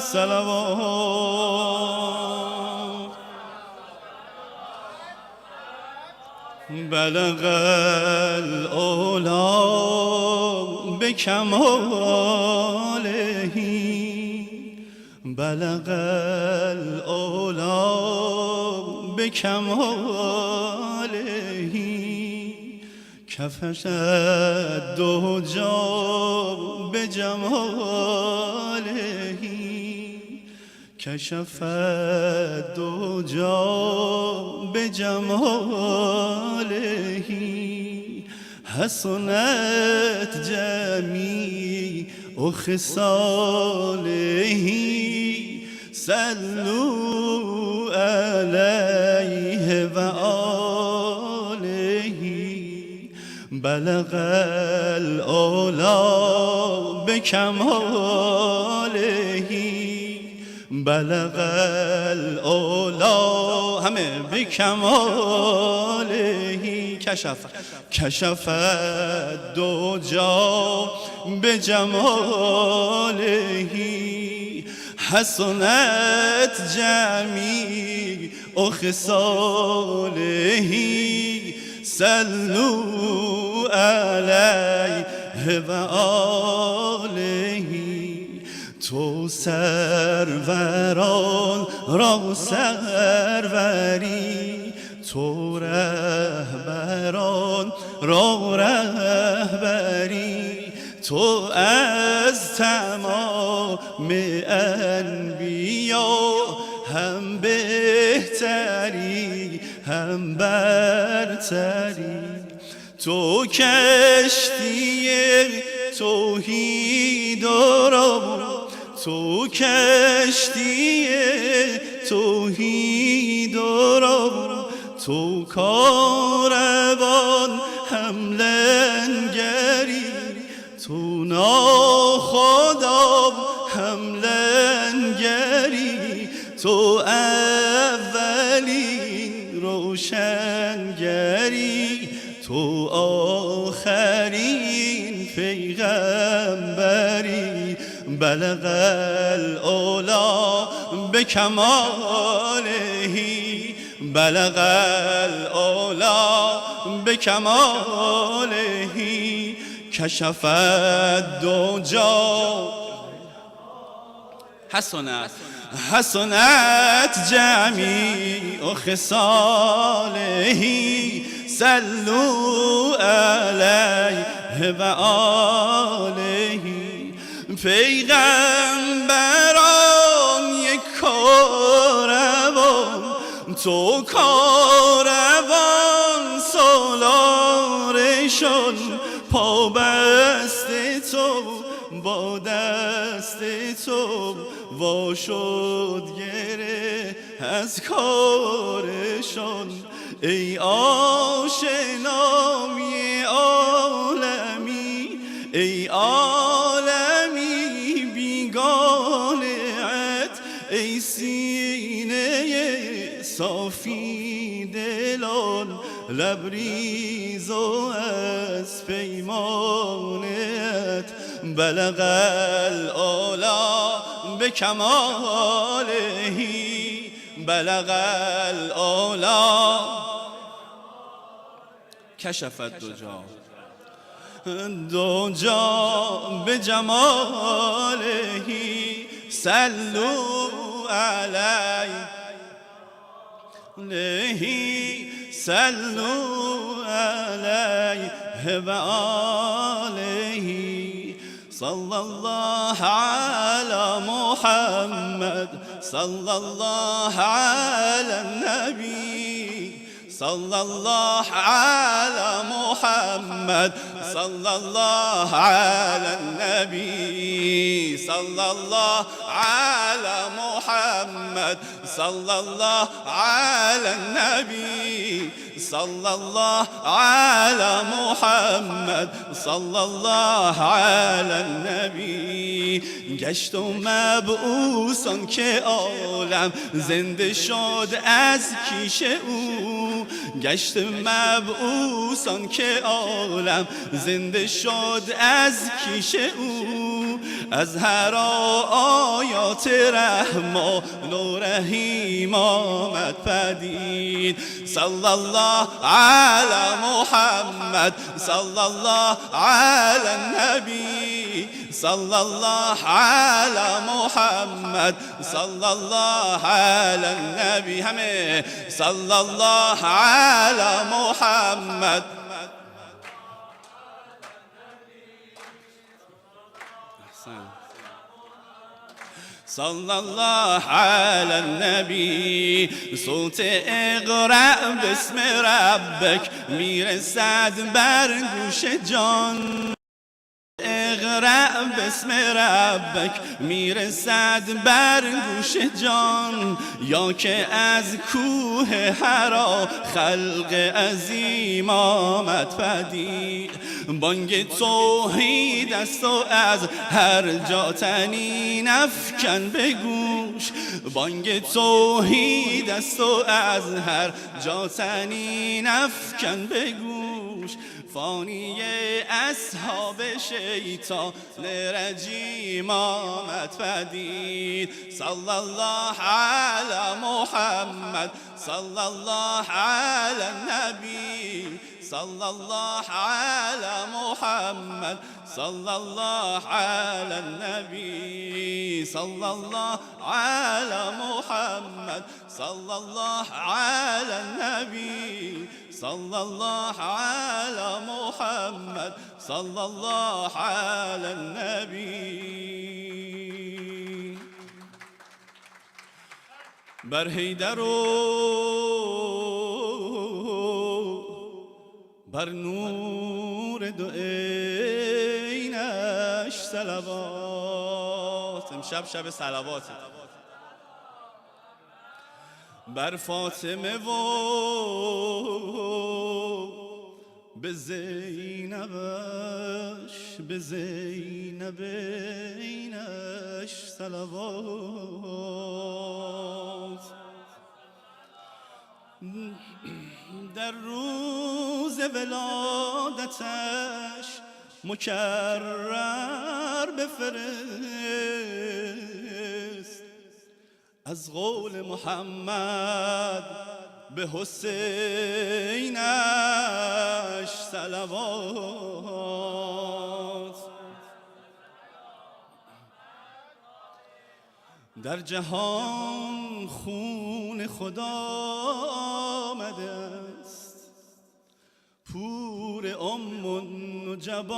صلوات. بلغ العلا بکماله، بلغ العلا بکماله، کفش الدجا بجماله، کشف الدجا بجماله، حسنت جمیع خصاله، صلوا علیه و آله. بلغ العلا بکماله، بلغ العلا همه بکماله، کشف الدجا بجماله، حسنت جمیع خصاله، صلوا علیه و آله. تو سروران را سروری، تو رهبران را رهبری، تو از تمام انبیا هم بهتری، هم برتری. تو کشتی توحید را، تو کشتی توحید را، تو کاروان هم لنگری، تو ناخدا هم لنگری، تو اولی روشنگری، تو آخرین پیغمبری. بلغ العلا بکماله، بلغ العلا بکماله، کشف الدجا حسنت جمیع خصاله. صلوا علیه و آله. پیغمبران یک کاروان، تو کاروان سالارشان، پابست تو با دست تو، وا شد گره از کارشان. ای آشنای عالمی، ای عالمی بیگانه‌ات، ای سینه صافی دلان، لبریز و از پیمانت. بلغ العلا بکماله، بلغ العلا کشف الدجا بجماله. صلوا علیه، صلوا علیه و آله. صلی الله علی محمد، صلی الله علی النبی، صلی الله علی محمد، صلی الله علی النبی، صلی الله علی محمد، صلی الله علی النبی، صلی الله علی محمد، صلی الله علی النبی. گشت و مبعوثان که عالم زنده شد از کیش او، گشت مبعوثان که عالم زنده شد از کیش او. از هر آیات رحمان و رحیم آمد پدید. صلی الله علی محمد، صلی الله علی النبی، صلی الله علی محمد، صلی الله علی النبی. همه صلی الله علی محمد. صلی الله علی النبی. صوت اقرأ بسم ربک میرسد بر گوش جان، اقرأ بسم ربک میرسد بر گوش جان. یا که از کوه حرا خلق عظیم آمد پدید. بانگ توحید است و از هر جا طنین افکن به گوش، بانگ توحید است و از هر جا طنین افکن به گوش. فانی اصحاب شیطان رجیم آمد پدید. صلی الله علی محمد، صلی الله علی النبی، صلی الله علی محمد، صلی الله علی النبی، صلی الله علی محمد، صلی الله علی النبی، صلی الله علی محمد، صلی الله علی النبی. بر حیدر و بر نور دو عینش صلوات. امشب شب صلواته. بر فاطمه و به زینبش، به زینب عینش صلوات. در روز ولادتش مکرر بفرست از قول محمد به حسینش صلوات. در جهان خون خدا آمده است، پور نجبا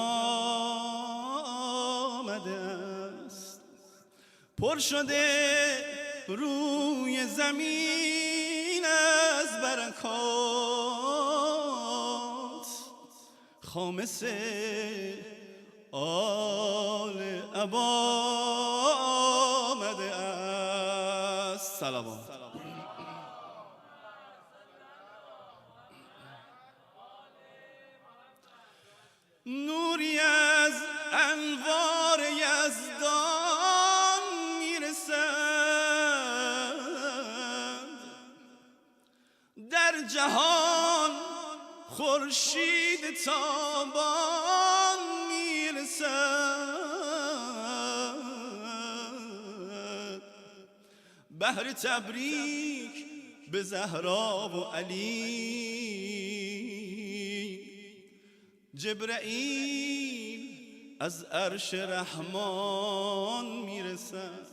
آمده است. پر شده روی زمین از برکات، خامس آل عبا آمده است. صلوات. نوری از انوار یزدان میرسد، در جهان خورشید تابان میرسد. بهر تبریک به زهرا و علی، جبرائیل از عرش رحمان میرسد.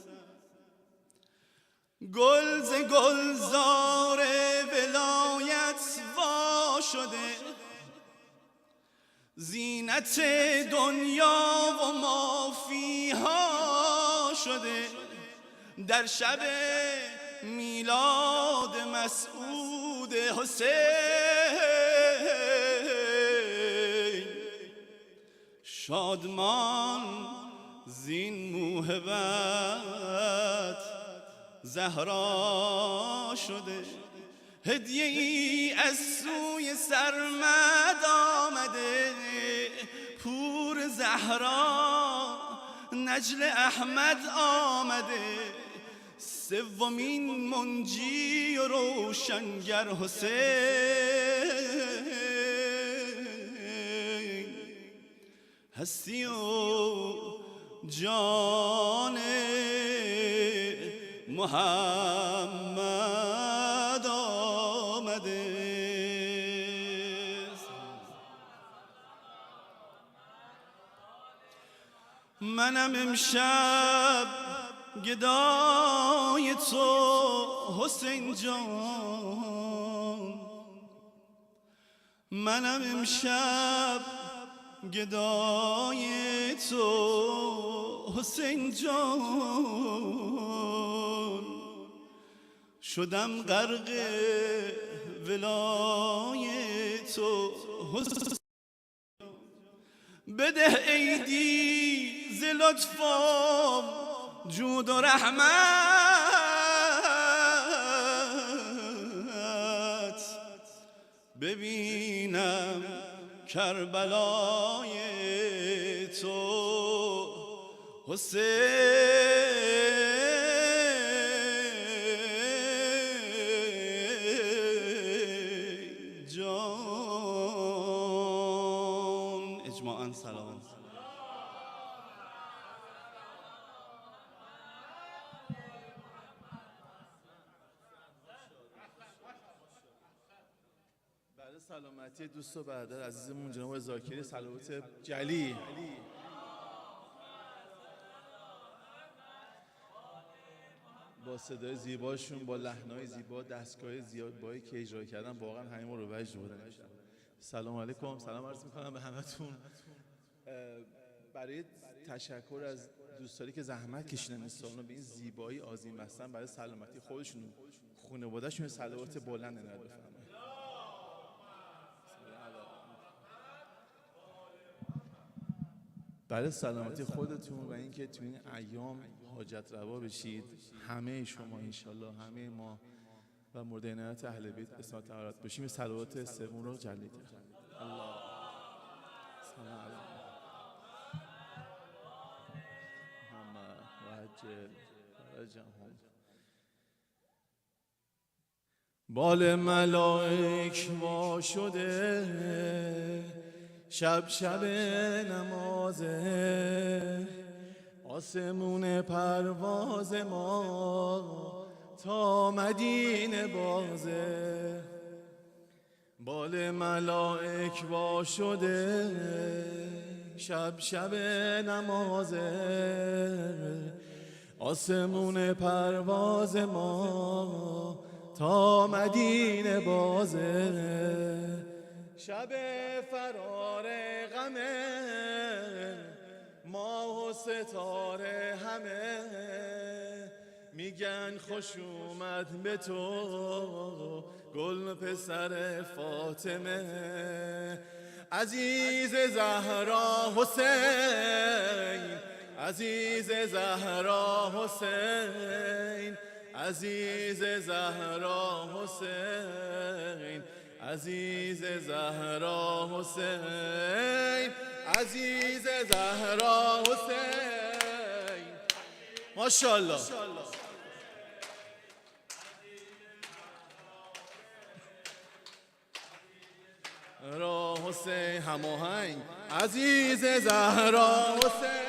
گل ز گلزار ولایت وا شده، زینت دنیا و ما فیها شده. در شب میلاد مسعود حسین، شادمان زین موهبت زهرا شده. هدیه ای از سوی سرمد آمده، پور زهرا نجل احمد آمده. سومین منجی و روشنگر حسین، هستی و جان محمد آمده. منم امشب گدای تو حسین جان، منم امشب گدای تو حسین جان. شدم غرق ولای تو حسین. بده عیدی ز لطف و جود و رحمت، ببینم کربلای تو حسین جان. اجماعاً سلام. برای سلامتی دوست و برادر عزیزمون جناب زاکری صلوات جلی. با صدای زیباشون، با لحنای زیبا، دستگاه زیبایی که اجرا کردن، واقعا همه ما رو وجد بودن. سلام علیکم، سلام عرض میکنم به همتون. برای تشکر از دوستانی که زحمت کشیدن این سالن به این زیبایی آذین بستن برای سلامتی خودشون و خانواده‌شون، صلوات بلند ارائه بفرمایید. برای سلامتی خودتون و اینکه تو این ایام حاجت روا بشید، همه شما انشالله، همه ما و مورد عنایت اهل بیت اسم طهارت باشیم. صلوات سوم رو جلید الله سلام علیکم محمد وجل فرجهم. بال ملائک وا شده، شب شب نمازه، آسمون پرواز ما تا مدینه بازه. بال ملائک وا شده، شب شب نمازه، آسمون پرواز ما تا مدینه بازه. شب فرار غمه، ماه و ستاره همه میگن خوش اومد به تو گل پسر فاطمه. عزیز زهرا حسین، عزیز زهرا حسین، عزیز زهرا حسین، عزیز زهرا حسین، عزیز زهرا حسین. ماشاءالله. را حسین هماهنگ، عزیز زهرا حسین،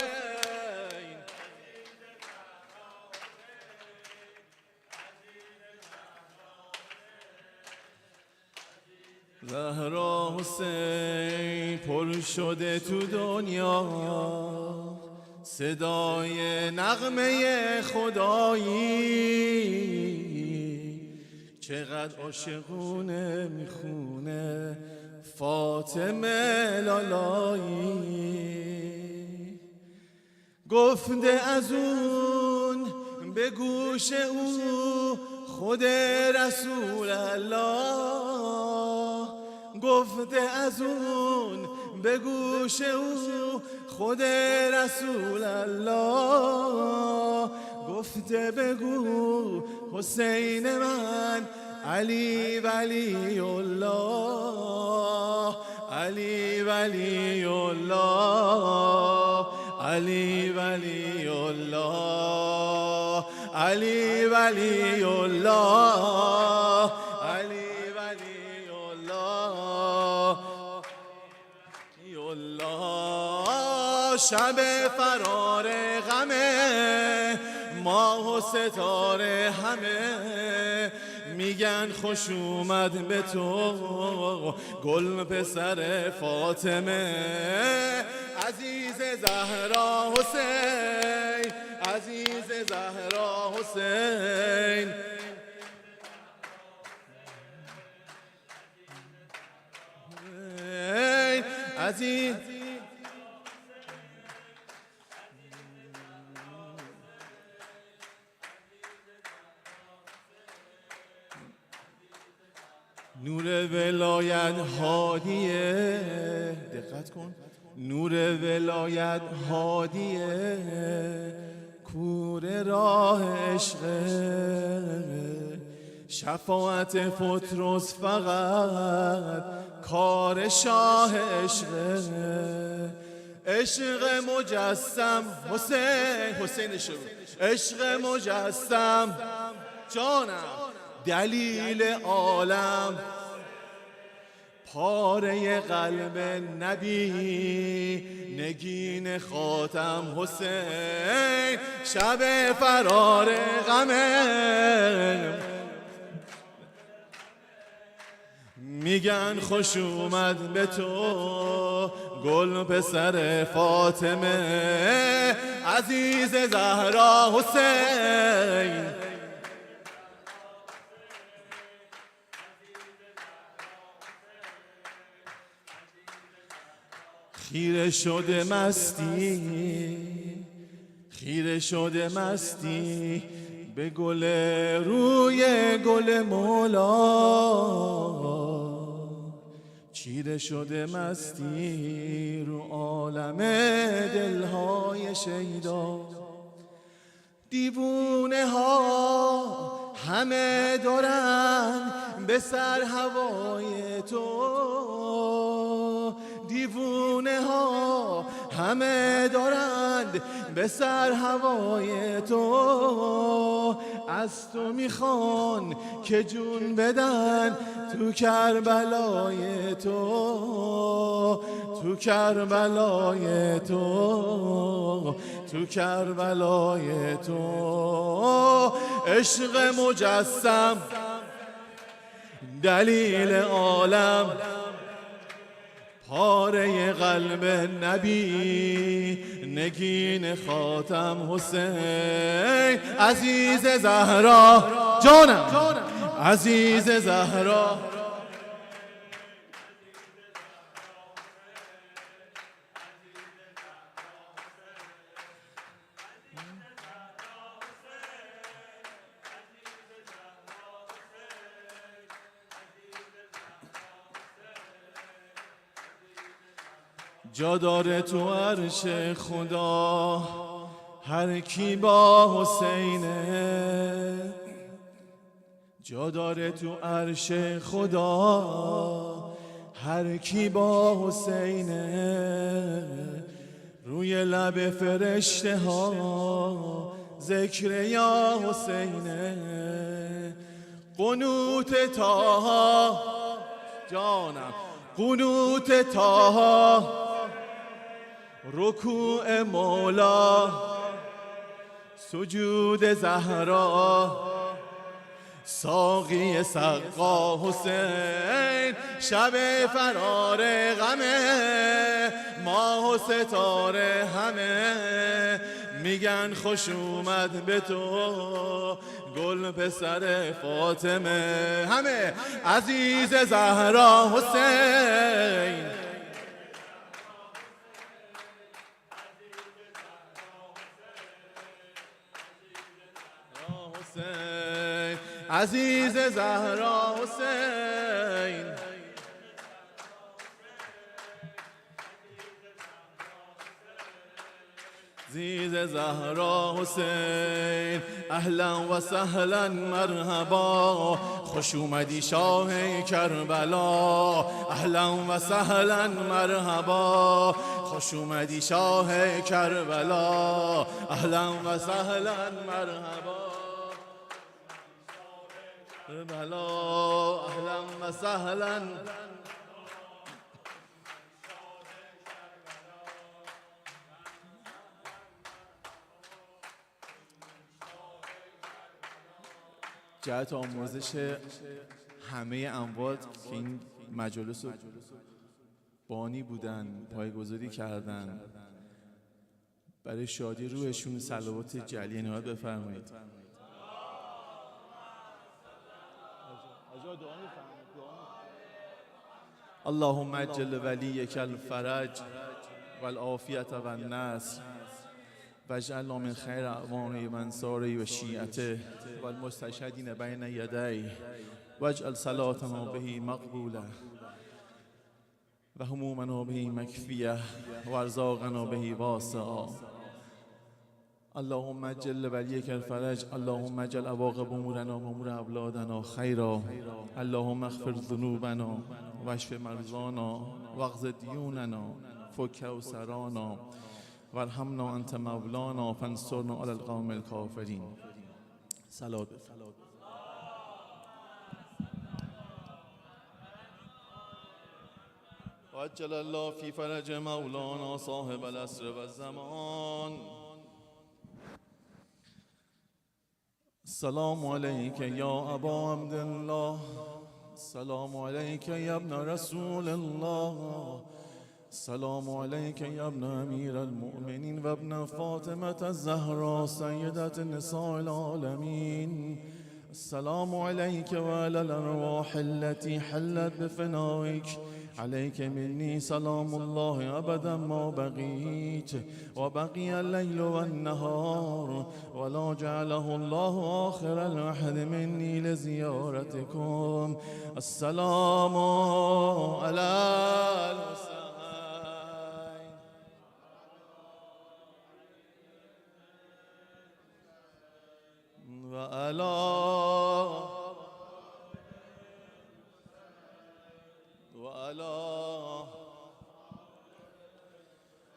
زهرا حسین. پر شده تو دنیا صدای نغمه خدایی، چقدر عاشقونه میخونه فاطمه لالایی. گفته از اون به گوش او خود رسول الله، گفته از اون به گوش او خود رسول الله. گفته بگو حسین من علی ولی الله، علی ولی الله، علی ولی الله، علی ولی الله، علی ولی الله. الله شب فرار غمه، ماه و ستاره همه میگن خوش اومد به تو گل پسر فاطمه. عزیز زهرا حسین، عزیز زهرا حسین، عزیز نور ولایت هادیه، دقت کن، نور ولایت هادیه، کور راه عشقه، شفاعت پطرس فقط کار شاه عشقه. عشق مجسم حسین، حسین شو، عشق مجسم جانم دلیل عالم، پاره قلب نبی نگین خاتم حسین. شب فرار غمه میگن خوش اومد به تو گل پسر فاطمه. عزیز زهرا حسین، خیره شده مستی، خیره شده مستی به گل روی گل مولا. چیره شده مستی رو عالم دلهای شیدا. دیوونه ها همه دارن به سر هوای تو، دیوونه ها همه دارند به سر هوای تو. از تو میخوان که جون بدن تو کربلای تو، تو کربلای تو، تو کربلای تو. عشق مجسم دلیل عالم، پاره قلب نبی نگین خاتم حسین. عزیز زهرا جانم، عزیز زهرا. جا داره تو عرش خدا هر کی با حسینه، جا داره تو عرش خدا هر کی با حسینه. روی لب فرشته ها ذکر یا حسینه. قنوت طه جانم، قنوت طه، رکوع مولا، سجود زهرا، ساقی سقا حسین. شب فرار غمه ماه و ستاره همه میگن خوش اومد به تو گل پسر فاطمه. همه عزیز زهرا حسین. عزیز زهرا حسین. عزیز زهرا حسین. اهلا و سهلا مرحبا، خوش اومدی شاه کربلا. اهلا و سهلا مرحبا، خوش اومدی شاه کربلا. اهلا و سهلا مرحبا کربلا. اهلا و سهلا. جهت آموزش همه اموات که این مجالس رو بانی بودن، پایه‌گذاری کردن، برای شادی روحشون صلوات جلیل نهاد بفرمایید. اللهم اجل ولیک الفرج والعافیت والنصر واجعلنا من خیر اعوانه و انصاره و شیعته و المستشهدین بین یدیه واجعل صلاتنا به مقبوله و همومنا به مکفیه و ارزاقنا به واسعه. اللهم اجل ولیک الفرج. اللهم اجعل عواقب امورنا و امور اولادنا خیرا. اللهم اغفر ذنوبنا و اشف مرضانا واقض دیوننا فک اسرانا وارحمنا انت مولانا فانصرنا علی القوم الکافرین. صلوات وعجل الله فی فرج مولانا صاحب العصر و الزمان. السلام علیک یا ابا عبدالله، السلام علیک یا ابن رسول الله، السلام علیک یا ابن امیر المؤمنین و ابن فاطمة الزهرا سیدة نساء العالمین. السلام علیک و علی الارواح التي حلت بفنائک. عليك مني سلام الله أبدا ما بقيت، وبقي الليل والنهار ولا جعله الله آخر العهد مني لزيارتكم. السلام على الحسين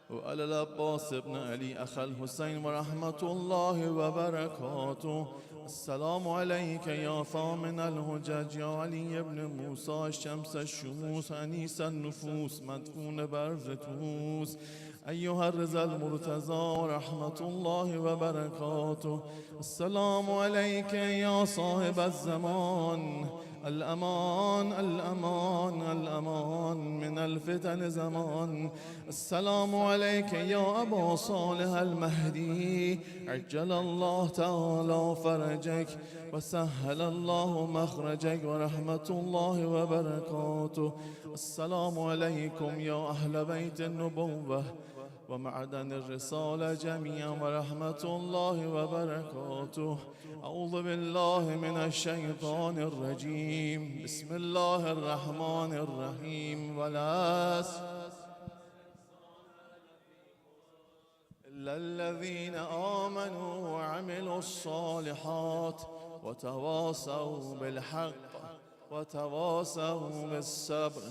وعلى العباس بن علي أخ الحسين ورحمة الله وبركاته. السلام عليك يا ثامن الحجج يا علي بن موسى شمس الشموس أنيس النفوس مدفون برز توس أيها الرضا المرتضى ورحمة الله وبركاته. السلام عليك يا صاحب الزمان الأمان الأمان الأمان من الفتن زمان. السلام عليك يا أبا صالح المهدي عجل الله تعالى فرجك وسهل الله مخرجك ورحمة الله وبركاته. السلام عليكم يا أهل بيت النبوة ومعدن الرسالة جميعا ورحمة الله وبركاته. أعوذ بالله من الشيطان الرجيم. بسم الله الرحمن الرحيم. ولا إلا الذين آمنوا وعملوا الصالحات وتواصوا بالحق وتواصوا بالصبر.